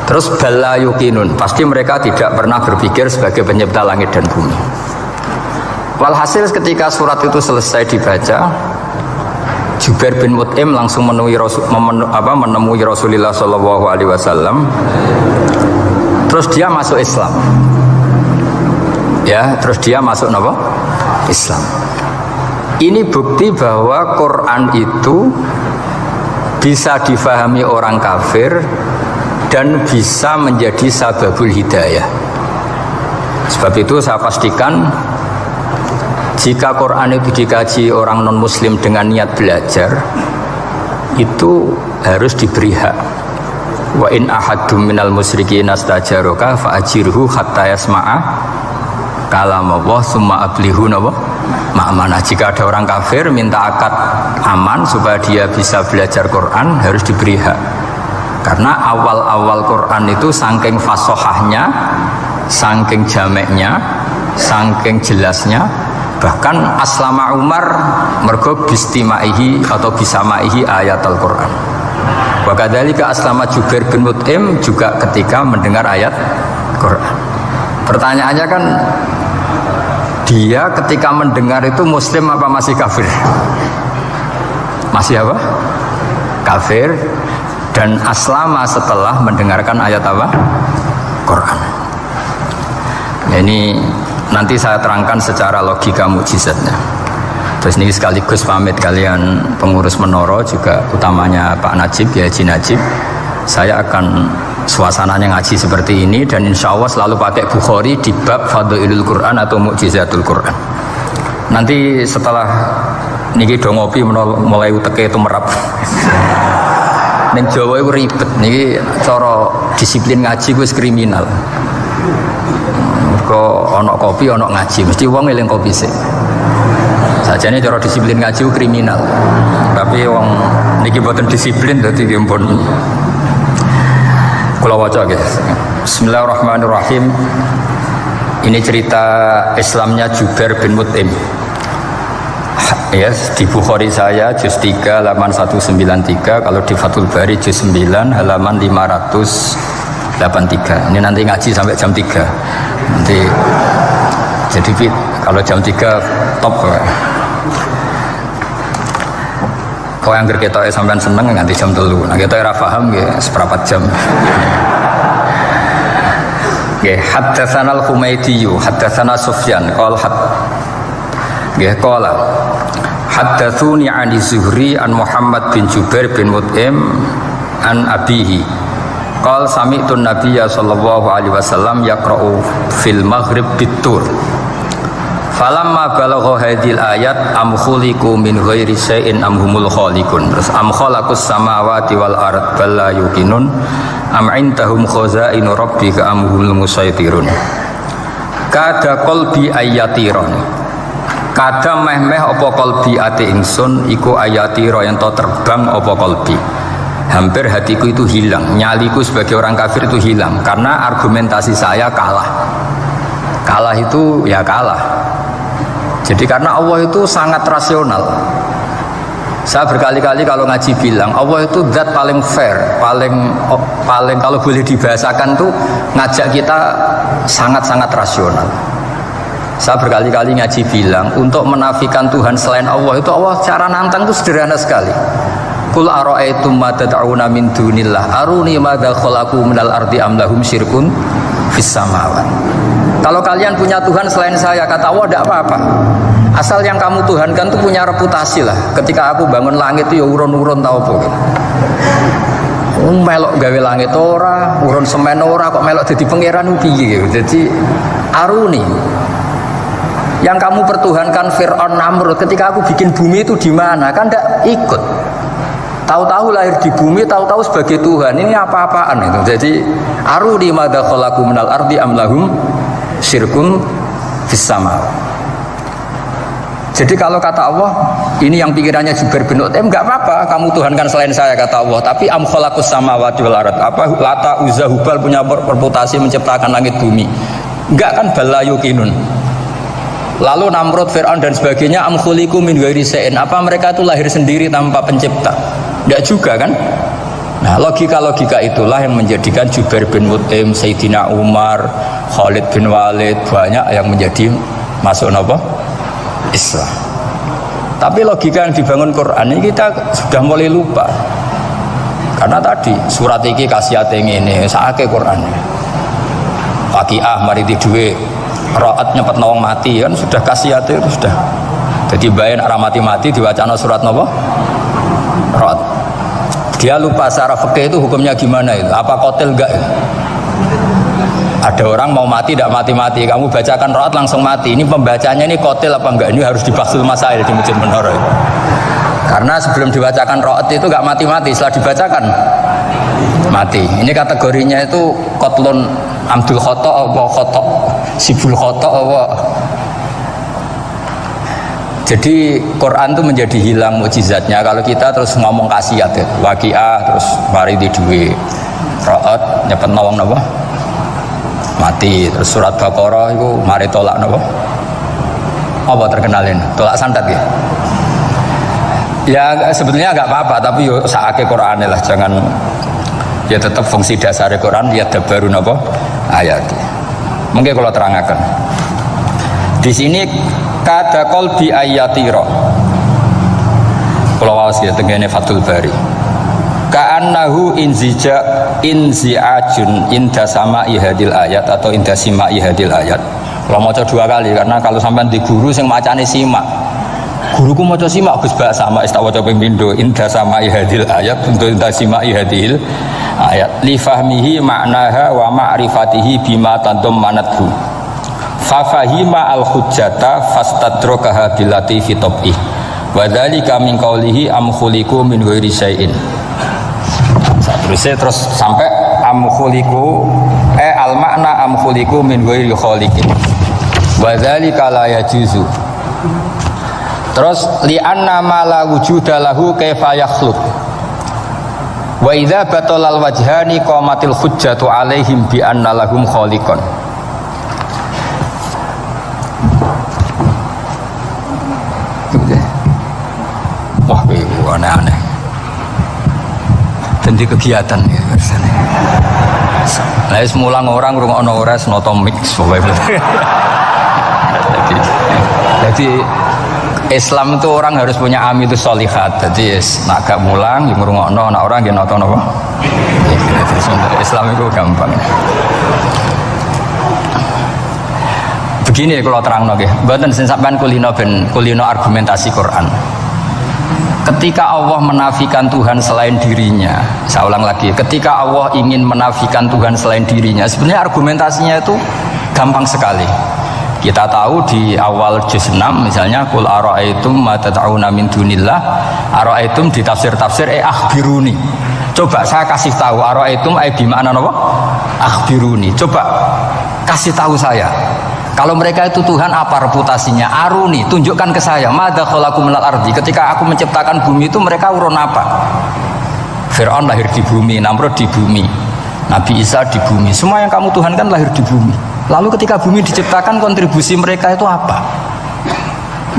Terus bala yuqinun, pasti mereka tidak pernah berpikir sebagai pencipta langit dan bumi. Walhasil ketika surat itu selesai dibaca, Jubair bin Mut'im langsung menemui Rasulullah SAW. Terus dia masuk Islam. Ya, terus dia masuk apa? Islam. Ini bukti bahwa Quran itu bisa difahami orang kafir dan bisa menjadi sababul hidayah. Sebab itu saya pastikan jika Quran itu dikaji orang non-muslim dengan niat belajar, itu harus diberi hak. Wa in ahadum minal musyrikin astajaroka fa'ajirhu hatta yasma'a kalam Allah summa ablihu ma'amanah. Jika ada orang kafir minta akad aman supaya dia bisa belajar Quran, harus diberi hak. Karena awal-awal Quran itu saking fasohahnya, saking jameknya, saking jelasnya, bahkan aslama Umar mergo bistimaihi atau bisamaihi ayat Al-Quran. Wa kadzalika aslama Jubair bin Mut'im juga ketika mendengar ayat Quran. Pertanyaannya kan, dia ketika mendengar itu muslim apa masih kafir? Masih apa? Kafir. Dan aslama setelah mendengarkan ayat apa? Quran. Ini nanti saya terangkan secara logika mukjizatnya. Terus ini sekaligus pamit kalian pengurus Menara, juga utamanya Pak Najib, ya Haji Najib. Saya akan suasananya ngaji seperti ini, dan insya Allah selalu pakai Bukhari di bab Fadhailul Quran atau Mukjizatul Quran. Nanti setelah niki do ngopi mulai uteke itu merap. Ning Jawa itu ribet, niki cara disiplin ngaji wis kriminal. Kok ono kopi ono ngaji, mesti wong eling kopi sih. Sajane cara disiplin ngaji itu kriminal. Tapi wong niki boten disiplin dadi pun kula waca guys. Bismillahirrahmanirrahim. Ini cerita Islamnya Jubair bin Mut'im. Ya, di Bukhari saya juz 3 halaman 193, kalau di Fathul Bari juz 9 halaman 583. Ini nanti ngaji sampai jam 3. Nanti jadi kalau jam 3 top. Kok yang kita sampean seneng nganti jam 3. Nah kita ora paham nggih seperempat jam. Nggih, haddatsana al-Humaydi, haddatsana Sufyan, qala haddatsuni 'ani Zuhri an Muhammad bin Jubair bin Mut'im an abihi. Qala sami'tu an-nabiyya sallallahu alaihi wasallam yaqra'u fil maghrib bit-tur. Falamma balagha hadhil ayat am khuliqu min ghairi syai'in am humul khaliqun. Terus am khalaqus samawati wal ard bal la yuqinun am indahum khazainu rabbika am humul musaytirun. Kada qalbi ayatiron. Kada meh-meh apa qalbi ati ingsun iku ayatiro yang to terbang apa qalbi. Hampir hatiku itu hilang, nyaliku sebagai orang kafir itu hilang karena argumentasi saya kalah. Kalah itu ya kalah. Jadi karena Allah itu sangat rasional. Saya berkali-kali kalau ngaji bilang Allah itu zat paling fair, paling kalau boleh dibahasakan tuh ngajak kita sangat-sangat rasional. Saya berkali-kali ngaji bilang untuk menafikan Tuhan selain Allah itu Allah cara nantang itu sederhana sekali. Qul ara'aytum ma tad'una min dunillah aruni madza khalaqu minal ardi am lahum syirkun fis samawati. Kalau kalian punya Tuhan selain saya, kata Allah, tidak apa-apa. Asal yang kamu tuhankan itu punya reputasi lah. Ketika aku bangun langit itu ya urun-urun tau apa gitu. Melok gawe langit ora, urun semen ora, kok melok jadi pangeran piye gitu. Jadi aruni. Yang kamu pertuhankan Fir'aun Namrud, ketika aku bikin bumi itu di mana? Kan tidak ikut. Tahu-tahu lahir di bumi, tahu-tahu sebagai Tuhan. Ini apa-apaan itu. Jadi aruni madza khalaqu minal ardi am lahum syirkun fis sama. Jadi kalau kata Allah, ini yang pikirannya Jubair bin Mut'im, enggak apa-apa kamu tuhankan selain saya kata Allah, tapi am khalaqus samawati wal ard. Apa Lata Uzza Hubal punya reputasi menciptakan langit bumi? Enggak kan, bala yuqinun. Lalu Namrud, Fir'aun dan sebagainya am khuliqu min ghairi syai'in. Apa mereka itu lahir sendiri tanpa pencipta? Enggak juga kan? Nah, logika-logika itulah yang menjadikan Jubair bin Mut'im, Sayyidina Umar, Khalid bin Walid banyak yang menjadi masuk apa? Islam. Tapi logika yang dibangun Quran ini kita sudah mulai lupa. Karena tadi surat iki khasiate ngene, sakake Quran. Waqiah mari duwe, Ra'at nyepet wong mati kan sudah khasiate itu sudah. Jadi bayan arah mati-mati diwacana surat napa? Ra'at. Dia lupa secara fikih itu hukumnya gimana itu? Apa qatil enggak itu? Ada orang mau mati tidak mati-mati, kamu bacakan Ra'at langsung mati. Ini pembacanya ini qatil apa enggak? Ini harus dibahsul masail di Masjid Menara. Karena sebelum dibacakan Ra'at itu enggak mati-mati, setelah dibacakan mati. Ini kategorinya itu qatlun amdul khata' apa khata' sibul khata' apa. Jadi Quran itu menjadi hilang mukjizatnya kalau kita terus ngomong khasiat ya. Waqiah terus mari di duwe. Ra'at nyepet nawang napa? Mati. Terus surat Baqarah itu mari tolak napa? Apa terkenalin? Tolak santet ya. Ya sebetulnya enggak apa-apa tapi yo sakake Qur'ane lah, jangan ya tetap fungsi dasar Quran ya dabaru napa? Ayat. Mungkin kalau terangkan. Di sini kada qalbi ayatira. Kalau waos ya tengene Fathul Bari. Ka'annahu inzi'ajun inda sama'i hadil ayat atau inda sima'i hadil ayat. Kalau maca 2 kali karena kalau sampean di guru sing macane simak. Guruku maca simak Gus Bak sama istak waca ping pindho inda sama'i hadil ayat untuk inda sima'i hadil ayat li fahmihi ma'naha wa ma'rifatihi bima tadammanathu. Fafahima al-hujjata fastadrakaha bilati fi tabih wa dzalika min qawlihi am khuliqu min ghairi syai'in. Terus sampai am khuliqu al makna am khuliqu min ghairi khaliqin wa dzalika la yajuzu. Terus li anna ma la wujuda lahu kaifa yakhluq wa idza batalal wajhani qamatil hujjatu alaihim bi anna lahum khaliqan. Wah, itu aneh-aneh. Jadi kegiatan ya biasanya. Lah semula orang ngrungokno ora noto mix pokoke. Jadi Islam itu orang harus punya itu sholihat. Jadi nak gak mulang, ngrungokno, nak orang nggih nonton apa. Islam itu gampang. Begini kalau terang nggih, mboten sing sampean kulino argumentasi Quran. Ketika Allah menafikan Tuhan selain dirinya, saya ulang lagi, ketika Allah ingin menafikan Tuhan selain dirinya, sebenarnya argumentasinya itu gampang sekali. Kita tahu di awal juz 6 misalnya qul ara'aitum ma tad'una min dunillah, ara'aitum di tafsir-tafsir akhbiruni. Coba saya kasih tahu ara'aitum bi makna apa? Akhbiruni. Coba kasih tahu saya. Kalau mereka itu Tuhan apa reputasinya? Aruni, tunjukkan ke saya. Madza khalaqu minal ardi. Ketika aku menciptakan bumi itu mereka urun apa? Fir'aun lahir di bumi, Namrud di bumi, Nabi Isa di bumi. Semua yang kamu Tuhan kan lahir di bumi. Lalu ketika bumi diciptakan kontribusi mereka itu apa?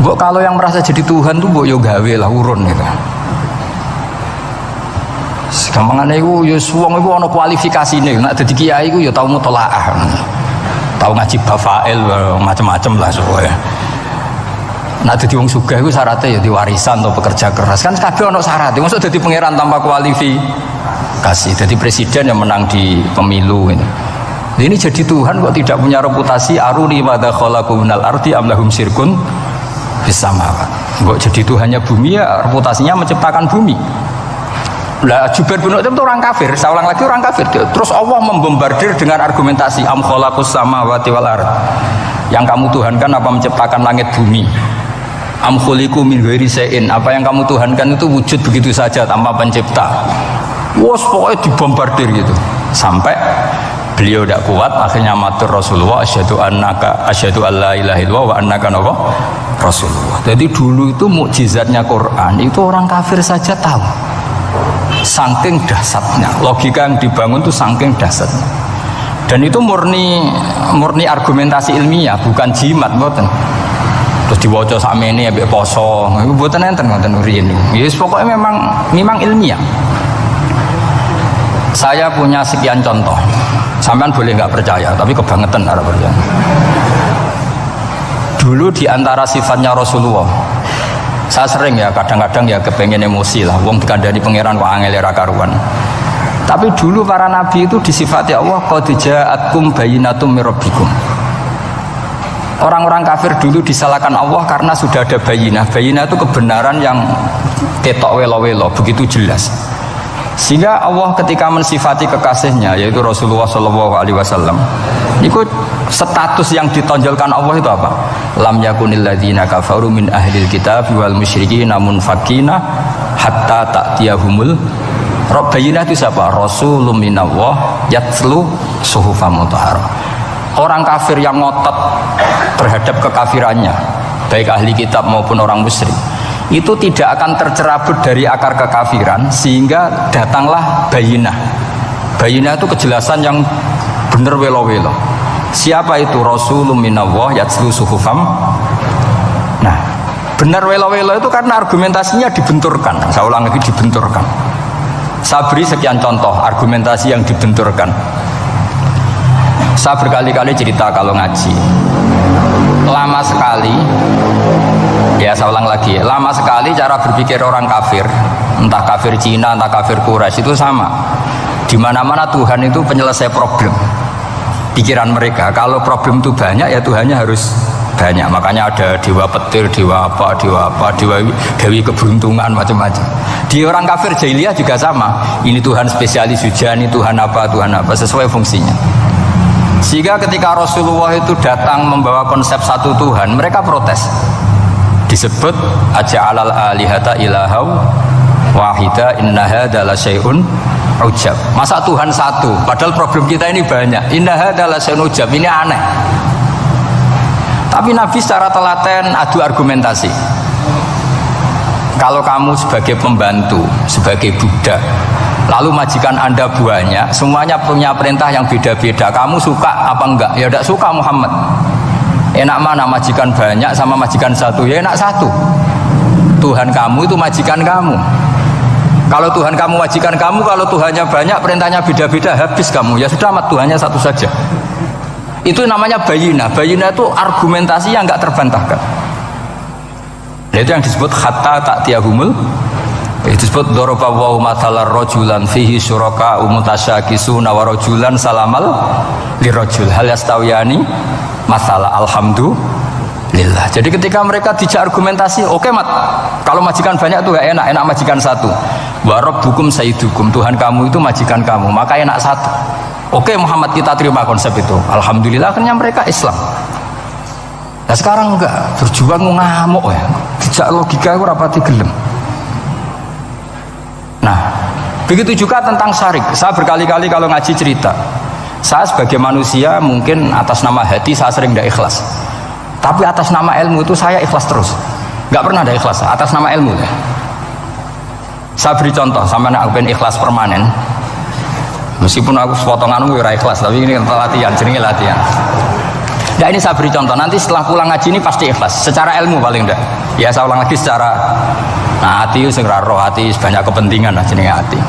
Mbok kalau yang merasa jadi Tuhan tuh mbok yo gawe lah urun gitu. Gampangane iku yo wong iku ana kualifikasine, nek dadi kiai iku yo tau mutolaah. Tahu ngaji bafail macam-macam lah soalnya. Nah dadi wong sugih iku syaratnya ya diwarisan atau pekerja keras. Kan kabeh ana syarat. Mosok dadi pangeran tanpa kualifikasi. Dadi presiden yang menang di pemilu gitu. Ini jadi Tuhan kok tidak punya reputasi aruni madza khalaqu minal ardi am lahum syirkun fis samawat. Kok jadi Tuhannya bumi ya reputasinya menciptakan bumi. Lah Jubair bin Mut'im itu orang kafir, saya ulang lagi orang kafir. Terus Allah membombardir dengan argumentasi am khalaqus samawati wal ard. Yang kamu tuhankan apa menciptakan langit bumi? Am khuliqu min ghairi syai'in, apa yang kamu tuhankan itu wujud begitu saja tanpa pencipta. Wos pokoknya dibombardir gitu. Sampai beliau tidak kuat, akhirnya matur Rasulullah asyhadu alla ilaha illallah wa annaka Rasulullah. Jadi dulu itu mukjizatnya Quran itu orang kafir saja tahu. Saking dahsyatnya, logika yang dibangun itu saking dahsyatnya. Dan itu murni argumentasi ilmiah, bukan jimat, mboten. Terus diwaca sakmene ambek poso, iku mboten enten ngoten riyen. Yes, pokoknya memang ilmiah. Saya punya sekian contoh. Sampean boleh nggak percaya, tapi kebangetan harap percaya. Dulu di antara sifatnya Rasulullah, saya sering ya kadang-kadang ya kepengen emosi lah. Wong dikandani pangeran kok angel ra karuan. Tapi dulu para nabi itu disifati Allah qad ja'atkum bayyinatum mir rabbikum. Orang-orang kafir dulu disalahkan Allah karena sudah ada bayinah. Bayinah itu kebenaran yang ketok welo-welo, begitu jelas. Sehingga Allah ketika mensifati kekasihnya yaitu Rasulullah SAW, itu status yang ditonjolkan Allah itu apa? Lam yakunil ladzina kafaru min ahlil kitab wal musyrikina munfakina hatta ta'tiyahumul Bayinah itu siapa? Rasulun minallah yatslu suhufam mutahharah. Orang kafir yang ngotot terhadap kekafirannya, baik ahli kitab maupun orang musyrik, itu tidak akan tercerabut dari akar kekafiran sehingga datanglah bayinah. Bayinah itu kejelasan yang benar welo-welo. Siapa itu? Rasulun minallah yatslu suhufam. Nah, benar welo-welo itu karena argumentasinya dibenturkan. Saya ulang lagi, dibenturkan. Saya beri sekian contoh argumentasi yang dibenturkan. Saya berkali-kali cerita kalau ngaji, lama sekali, ya saya ulang lagi, lama sekali cara berpikir orang kafir, entah kafir Cina, entah kafir Quraisy itu sama. Di mana-mana Tuhan itu penyelesai problem. Pikiran mereka, kalau problem itu banyak ya Tuhannya harus banyak. Makanya ada dewa petir, dewa dewi keberuntungan, macam-macam. Di orang kafir jahiliyah juga sama. Ini Tuhan spesialis hujan, ini Tuhan apa, sesuai fungsinya. Sehingga ketika Rasulullah itu datang membawa konsep satu Tuhan, mereka protes. Disebut aja'alal alihata ilahau wahida inna hadza la syai'un ujab. Masa Tuhan satu, padahal problem kita ini banyak. Inna hadza la syai'un ujab, ini aneh. Tapi Nabi secara telaten adu argumentasi. Kalau kamu sebagai pembantu, sebagai budak, lalu majikan Anda banyak, semuanya punya perintah yang beda-beda. Kamu suka apa enggak? Ya tidak suka Muhammad. Enak mana majikan banyak sama majikan satu? Ya enak satu. Tuhan kamu itu majikan kamu. Kalau Tuhan kamu majikan kamu, kalau Tuhannya banyak, perintahnya beda-beda, habis kamu. Ya sudah, amat Tuhannya satu saja. Itu namanya bayinah. Bayinah itu argumentasi yang enggak terbantahkan. Nah, itu yang disebut hatta ta'tiyahumul, itu disebut daraba wa mathalar rajulan fihi syuraka mutasyakisuna wa rajulan salamal lirajul hal yastawiyani masalah alhamdulillah. Jadi ketika mereka dijak argumentasi, oke mat, kalau majikan banyak itu gak enak, enak majikan satu. Wa rabbukum sayyidukum, Tuhan kamu itu majikan kamu, maka enak satu. Oke Muhammad, kita terima konsep itu. Alhamdulillah akhirnya mereka Islam. Nah sekarang enggak, berjuang ngamuk ya, dijak logika itu rapati gelem. Nah begitu juga tentang syarik. Saya berkali-kali kalau ngaji cerita, saya sebagai manusia mungkin atas nama hati saya sering tidak ikhlas, tapi atas nama ilmu itu saya ikhlas terus, nggak pernah ada ikhlas atas nama ilmu ya. Saya beri contoh, sampai aku pengen ikhlas permanen, meskipun aku sepotonganmu ya ikhlas, tapi ini latihan, jenenge latihan. Nah ini saya beri contoh, nanti setelah pulang ngaji ini pasti ikhlas secara ilmu paling enggak. Ya saya ulang lagi secara hati segera roh, hati banyak kepentingan lah jenenge hati.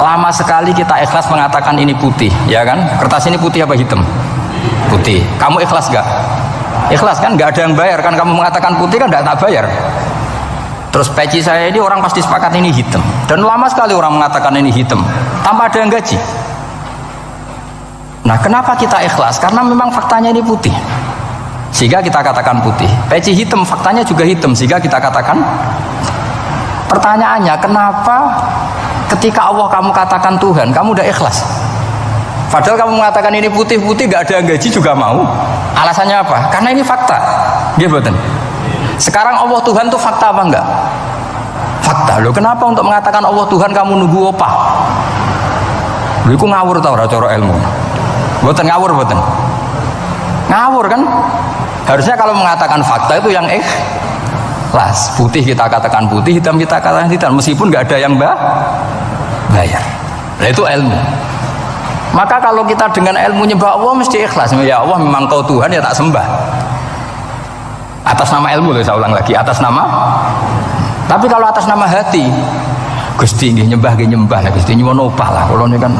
Lama sekali kita ikhlas mengatakan ini putih, ya kan? Kertas ini putih apa hitam? Putih. Kamu ikhlas gak? Ikhlas kan? Gak ada yang bayar kan? Kamu mengatakan putih kan gak tak bayar. Terus peci saya ini orang pasti sepakat ini hitam. Dan lama sekali orang mengatakan ini hitam tanpa ada yang gaji. Nah kenapa kita ikhlas? Karena memang faktanya ini putih, sehingga kita katakan putih. Peci hitam faktanya juga hitam, sehingga kita katakan. Pertanyaannya, kenapa ketika Allah kamu katakan Tuhan, kamu udah ikhlas? Padahal kamu mengatakan ini putih-putih, gak ada yang gaji juga mau. Alasannya apa? Karena ini fakta. Dia betul. Sekarang Allah Tuhan itu fakta apa enggak? Fakta. Loh kenapa untuk mengatakan Allah Tuhan kamu nunggu opah? Loh itu ngawur tau cara ilmu. Boten ngawur, boten ngawur kan? Harusnya kalau mengatakan fakta itu yang ikhlas. Putih kita katakan putih, hitam kita katakan hitam, meskipun nggak ada yang bayar. Nah itu ilmu. Maka kalau kita dengan ilmu nyembah Allah mesti ikhlas. Ya Allah memang kau Tuhan ya tak sembah. Atas nama ilmu loh, saya ulang lagi, atas nama. Tapi kalau atas nama hati, Gusti nggih nyembah lah, Gusti nyuwun opah lah, kalau ini kan.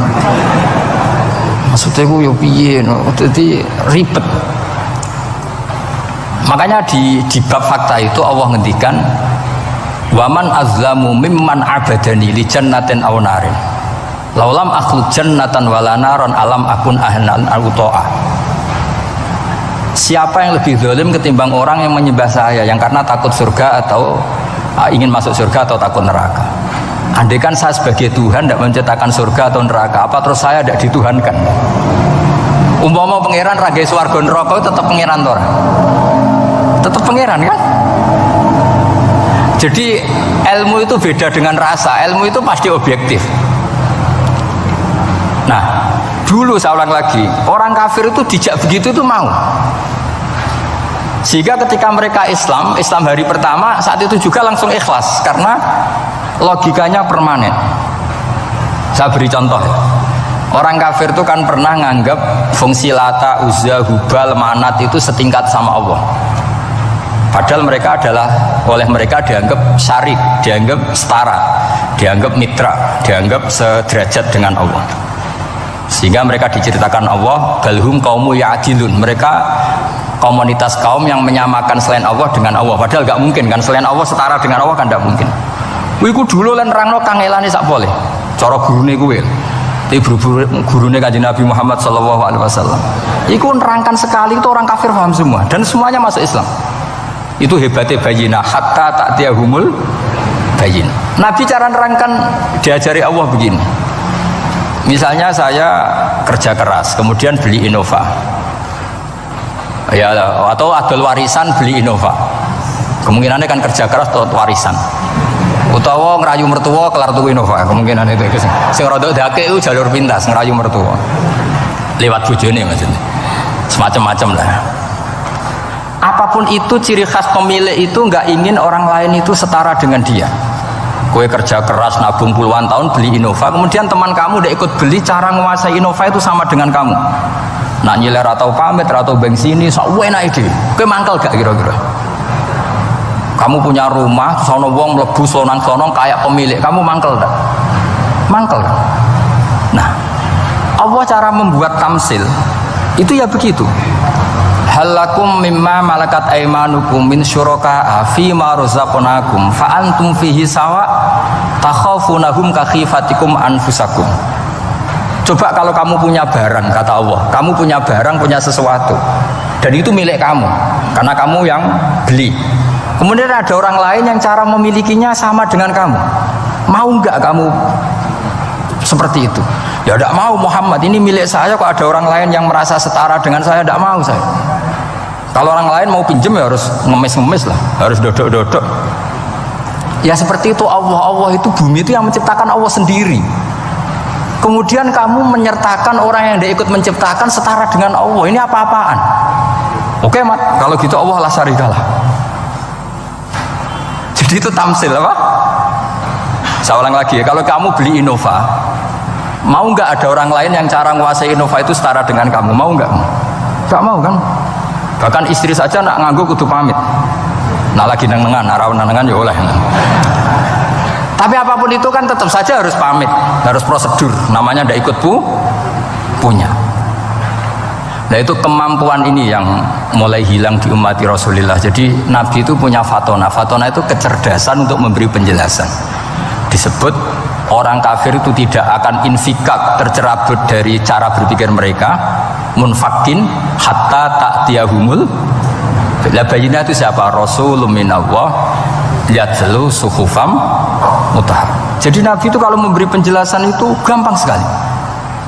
Maksudnya gue ya piye, jadi ribet. Makanya di bab fakta itu Allah ngendikan, waman azlamu mimman abadani li jannatin aw narin laulam akhluq jannatan wala naron alam akun ahlan al-uto'ah. Siapa yang lebih zalim ketimbang orang yang menyembah saya, yang karena takut surga atau ingin masuk surga atau takut neraka. Andai kan saya sebagai Tuhan tidak menciptakan surga atau neraka, apa terus saya tidak dituhankan? Umpama pangeran ragai swarga neraka tetap pangeran toh? Tetap pangeran kan? Jadi ilmu itu beda dengan rasa. Ilmu itu pasti objektif. Nah, dulu saya ulang lagi, orang kafir itu dijak begitu itu mau. Sehingga ketika mereka Islam hari pertama saat itu juga langsung ikhlas karena logikanya permanen. Saya beri contoh. Orang kafir itu kan pernah nganggap fungsi Lata, Uzza, Hubal, Manat itu setingkat sama Allah. Padahal mereka oleh mereka dianggap syarik, dianggap setara, dianggap mitra, dianggap sederajat dengan Allah. Sehingga mereka diceritakan Allah, balhum qaumu ya'dilun. Mereka komunitas kaum yang menyamakan selain Allah dengan Allah. Padahal gak mungkin kan, selain Allah setara dengan Allah kan gak mungkin. Iku dulu lan nerangno kangelane sak boleh. Cara gurune kuwi. Tapi gurune Kanjeng Nabi Muhammad sallallahu alaihi wasallam. Iku nerangkan sekali itu orang kafir paham semua dan semuanya masuk Islam. Itu hebatnya bayina hatta ta'tiyahumul bayin. Nabi cara nerangkan diajari Allah begini. Misalnya saya kerja keras, kemudian beli Innova. Ya, atau adol warisan beli Innova. Kemungkinannya kan kerja keras atau warisan. Utawa ngerayu mertua kelar tuku Innova, kemungkinan itu sing rada dake itu jalur pintas ngerayu mertua lewat bojone maksudnya, semacam-macam lah. Apapun itu ciri khas pemilik itu nggak ingin orang lain itu setara dengan dia. Kue kerja keras nabung puluhan tahun beli Innova, kemudian teman kamu udah ikut beli, cara menguasai Innova itu sama dengan kamu. Nak nyiler atau pamit atau bensin ini sok enak ide. Kue mangkel gak kira-kira? Kamu punya rumah, sono wong mlebu sonang-sonong kayak pemilik, kamu mangkel tak? Mangkel. Nah, Allah cara membuat tamsil itu ya begitu. halakum mimma malakat aymanukum min syuraka fi ma razaqnakum fa antum fihi sawa takhafunahum ka khifatikum anfusakum. Coba kalau kamu punya barang, kata Allah, kamu punya barang, punya sesuatu dan itu milik kamu karena kamu yang beli. Kemudian ada orang lain yang cara memilikinya sama dengan kamu, mau nggak kamu seperti itu? Ya tidak mau Muhammad, ini milik saya kok ada orang lain yang merasa setara dengan saya, tidak mau saya. Kalau orang lain mau pinjam ya harus ngemis-ngemis lah, harus dodok-dodok. Ya seperti itu Allah itu bumi itu yang menciptakan Allah sendiri. Kemudian kamu menyertakan orang yang tidak ikut menciptakan setara dengan Allah, ini apa-apaan? Oke Mat, kalau gitu Allah la syarikalah. Jadi itu tamsil apa? Saya ulang lagi ya, kalau kamu beli Innova, mau nggak ada orang lain yang cara menguasai Innova itu setara dengan kamu? Mau nggak? Nggak mau kan? Bahkan istri saja nak nganggu kudu pamit. Nah lagi nengan, arawan nengan ya oleh. Tapi apapun itu kan tetap saja harus pamit, harus prosedur. Namanya ndak ikut punya. Nah itu kemampuan ini yang mulai hilang di umat Rasulullah. Jadi Nabi itu punya fatona. Fatona itu kecerdasan untuk memberi penjelasan. Disebut orang kafir itu tidak akan infikak, tercerabut dari cara berpikir mereka, munfakin hatta ta'tiyahumul labayina. Itu siapa? Rasulun minallah yatlu suhufam mutahhar. Jadi Nabi itu kalau memberi penjelasan itu gampang sekali,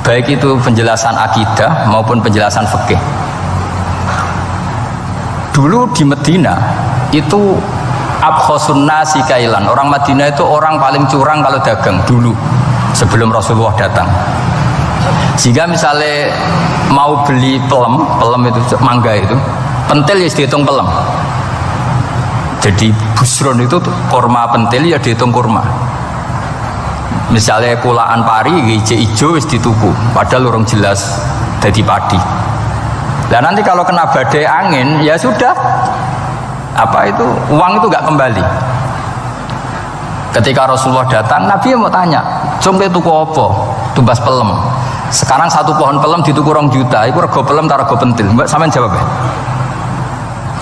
baik itu penjelasan akidah maupun penjelasan fikih. Dulu di Medina itu abkhosun nasi kailan, orang Madinah itu orang paling curang kalau dagang dulu sebelum Rasulullah datang. Jika misalnya mau beli pelem itu mangga itu, pentil ya dihitung pelem. Jadi busron itu kurma pentil ya dihitung kurma. Misalnya kulaan pari hijau wis dituku, padahal urung jelas jadi padi. Dan nanti kalau kena badai angin ya sudah, apa itu uang itu nggak kembali. Ketika Rasulullah datang, Nabi mau tanya, "Cung tuku apa?" Tumbas pelem. Sekarang satu pohon pelem dituku 2 juta, itu rego pelem ta rego pentil? Mbak sampean jawab ya.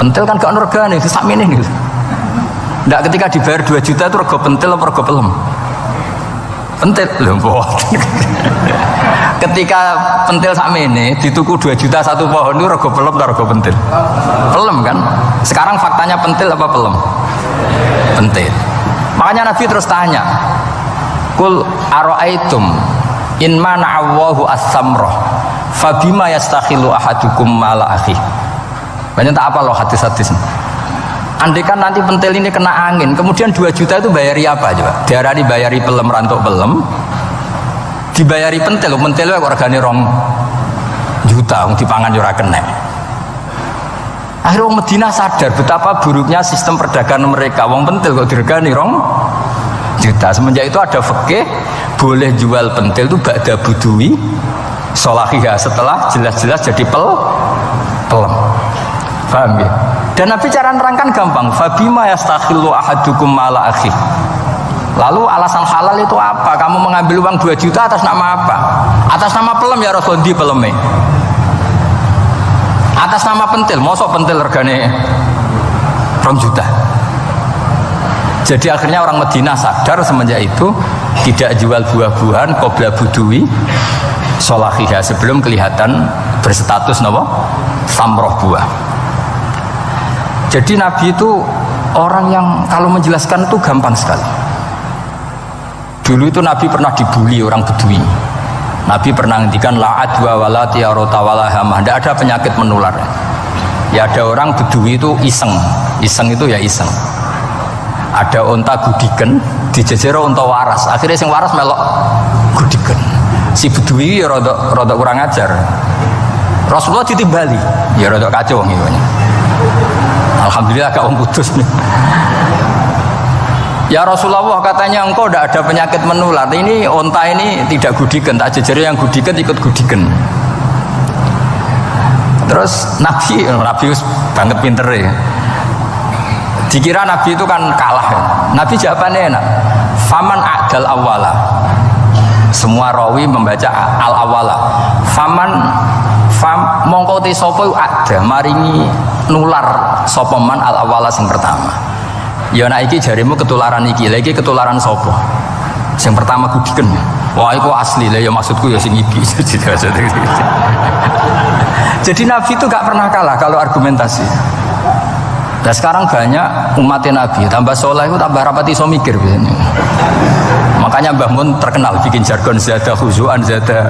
Pentil kan gak regane, sakmene niku. Ndak ketika dibayar 2 juta itu rego pentil apa rego pelem? Pentil lho mboten. Ketika pentil sakmene dituku 2 juta satu pohon itu rego pelem ta rego pentil? Pelem kan? Sekarang faktanya pentil apa pelem? Pentil. Makanya Nabi terus tanya, "Qul ara'aitum in mana'allahu as-samrah fabima yastakhilu ahadukum mala akhi." Banyak tak apa loh hadis-hadis. Andai kan nanti pentil ini kena angin, kemudian 2 juta itu bayari apa coba? Diarani bayari pelem rantuk pelem, dibayari pentil itu regane 2 juta, dipangan ora kena. Akhirnya orang Medina sadar betapa buruknya sistem perdagangan mereka. Wong pentil kok diregani 2 juta. Semenjak itu ada fikih boleh jual pentil itu ba'da budui sholahiyah, setelah jelas-jelas jadi pelem. Paham ya? Dan Nabi cara nerangkan gampang. Fabima yastakhillu ahadukum mala akhi. Lalu alasan halal itu apa? Kamu mengambil uang 2 juta atas nama apa? Atas nama pelem ya Rasul, di peleme. Atas nama pentil, mosok pentil regane 2 juta. Jadi akhirnya orang Medina sadar semenjak itu tidak jual buah-buahan qobla budui sholahiyah, sebelum kelihatan berstatus napa? Samroh buah. Jadi Nabi itu orang yang kalau menjelaskan itu gampang sekali. Dulu itu Nabi pernah dibully orang Bedui. Nabi pernah ngendikan la adwa wala tiarota wala hamah, tidak ada penyakit menular. Ya ada orang Bedui itu iseng itu ya iseng. Ada unta gudiken dijejer unta waras, akhirnya sing waras melok gudiken. Si Bedui ya rada kurang ajar. Rasulullah ditimbali, ya rada kacau gitu. Alhamdulillah gak putus nih. Ya Rasulullah, katanya engkau tidak ada penyakit menular. Ini onta ini tidak gudiken, tak jejeri yang gudiken ikut gudiken. Terus Nabi banget pinter ya. Dikira Nabi itu kan kalah ya. Nabi jawabannya enak. Faman a'dal awala. Semua rawi membaca al awala. Fam mongko te sapa ada maringi nular sapa man al awala sing pertama. Ya nek iki jarimu ketularan iki, lha iki ketularan sapa? Sing pertama kudiken. Wah iku asli lah ya maksudku ya sing iki. Jadi Nabi itu gak pernah kalah kalau argumentasi. Dan sekarang banyak umatnya Nabi tambah soleh itu tambah rapati iso mikir biasanya. Makanya Mbah Mun terkenal bikin jargon zada khuzuan zada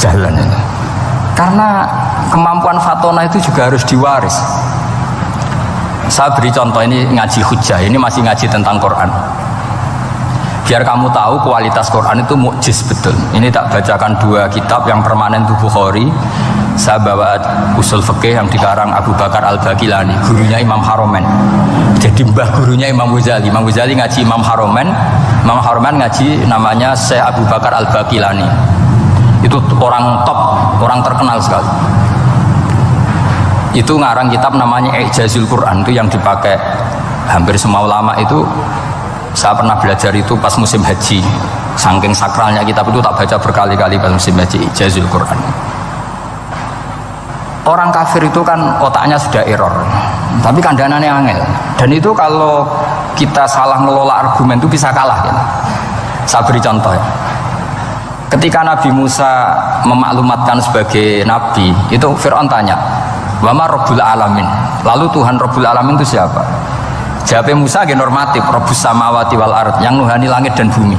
jalan ini. Karena kemampuan fatona itu juga harus diwaris. Saya beri contoh ini ngaji hujjah, ini masih ngaji tentang Quran. Biar kamu tahu kualitas Quran itu mukjiz betul. Ini tak bacakan dua kitab yang permanen itu Bukhari. Saya bawa usul fikih yang dikarang Abu Bakar Al-Baqilani, gurunya Imam Haromen. Jadi mbah gurunya Imam Ghazali. Imam Ghazali ngaji Imam Haromen, Imam Haromen ngaji namanya Syekh Abu Bakar Al-Baqilani. Itu orang top, orang terkenal sekali. Itu ngarang kitab namanya Ijazul Quran, itu yang dipakai hampir semua ulama itu. Saya pernah belajar itu pas musim haji. Saking sakralnya kitab itu tak baca berkali-kali pas musim haji Ijazul Quran. Orang kafir itu kan otaknya sudah error, tapi kandanannya angel. Dan itu kalau kita salah ngelola argumen itu bisa kalah. Gitu. Saya beri contoh ya. Ketika Nabi Musa memaklumatkan sebagai nabi, itu Fir'aun tanya, "Wama Rabbul Alamin?" Lalu Tuhan Rabbul Alamin itu siapa? Jawabnya Musa ge normatif, Rabbus samawati wal ard, yang nuhani langit dan bumi.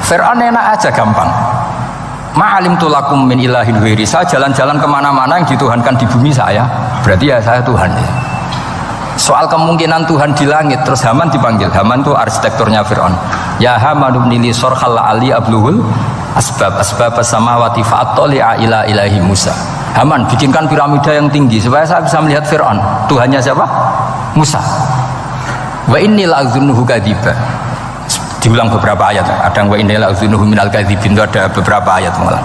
Fir'aun enak aja gampang. Ma'alim tulakum min ilahin wiri. Saya jalan-jalan kemana-mana yang dituhankan di bumi saya, berarti ya saya Tuhan. Soal kemungkinan Tuhan di langit, terus Haman dipanggil. Haman itu arsitekturnya Fir'aun. Ya Haman ibnili sorkhal ali abluhul asbab samawati fa'attali'a ila ilahi Musa. Haman bikinkan piramida yang tinggi supaya saya bisa melihat Fir'aun. Tuhannya siapa? Musa. Wa inni la'adzunuhu kadziba. Diulang beberapa ayat, ada wa inni la'adzunuhu minal kadzibin, itu ada beberapa ayat malah.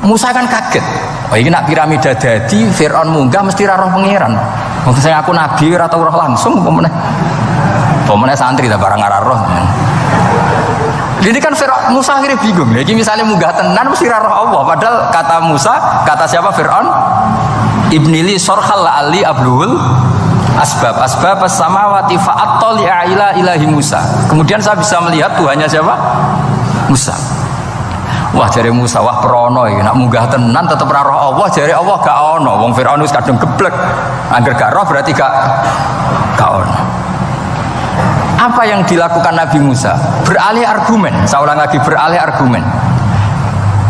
Musa kan kaget. Oh ini nak piramida dadi Fir'aun munggah mesti ra roh pangeran. Wong saya aku nabi ora tau roh langsung pemene santri ta barang ora roh. Ini kan Fir'aun Musa akhirnya bingung. Lagi misalnya munggah tenan mesti ra roh Allah, padahal kata Musa, kata siapa Fir'aun? Ibnili sorkhal ali abluhul asbab samawati fa'attali'a ila ilahi Musa. Kemudian saya bisa melihat Tuhannya siapa? Musa. Wah jare Musa, wah perono iki nak munggah tenan tetep ora roh Allah, jare Allah gak ono. Wong Firaun wis kadung geblek. Angger gak roh berarti gak ono. Apa yang dilakukan Nabi Musa? Beralih argumen. Saya ulang lagi, beralih argumen.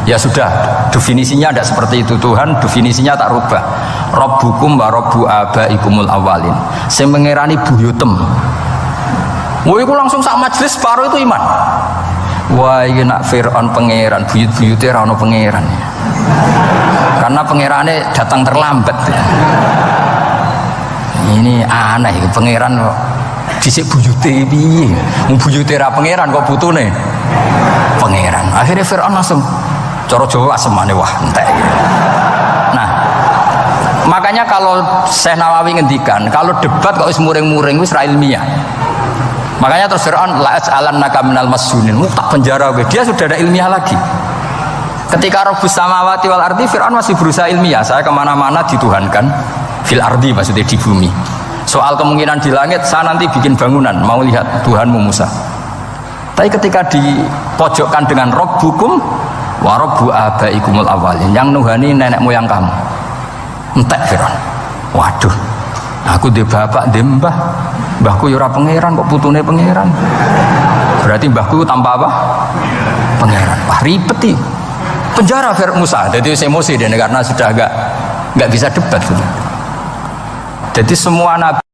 Ya sudah, definisinya tidak seperti itu. Tuhan definisinya tak rubah. Rabbukum wa rabbu abaikumul awalin. Saya mengerani buyutem. Wah, itu langsung sak majelis baru itu iman. Wah, ini nak Fir'aun pangeran, buyut-buyutnya rano pangeran. Karena pangerannya datang terlambat. Ini aneh, pangeran dhisik buyute piye? Mung buyute ra pangeran kok putune pangeran. Akhirnya Fir'aun langsung cara Jawa asemane wah entek. Nah, makanya kalau Syekh Nawawi ngendikan, kalau debat kok wis muring-muring wis ra ilmiah. Makanya terus Fir'aun la as'alannaka minal masjunin, tak penjara gue. Dia sudah ada ilmiah lagi. Ketika Rabbus samawati wal ardi, Fir'aun masih berusaha ilmiah. Saya kemana-mana dituhankan fil ardi, maksudnya di bumi. Soal kemungkinan di langit, saya nanti bikin bangunan mau lihat Tuhanmu Musa. Tapi ketika dipojokkan dengan Rabbukum wa rabbu abaikumul awalin, yang nuhani nenek moyang kamu, entek Fir'aun. Waduh, aku di bapak di mbah, mbahku yura pangeran kok putune pangeran. Berarti mbahku tanpa apa? Pangeran. Wah ribet. Penjara Musa. Jadi emosi dia karena sudah agak nggak bisa debat. Jadi semua nabi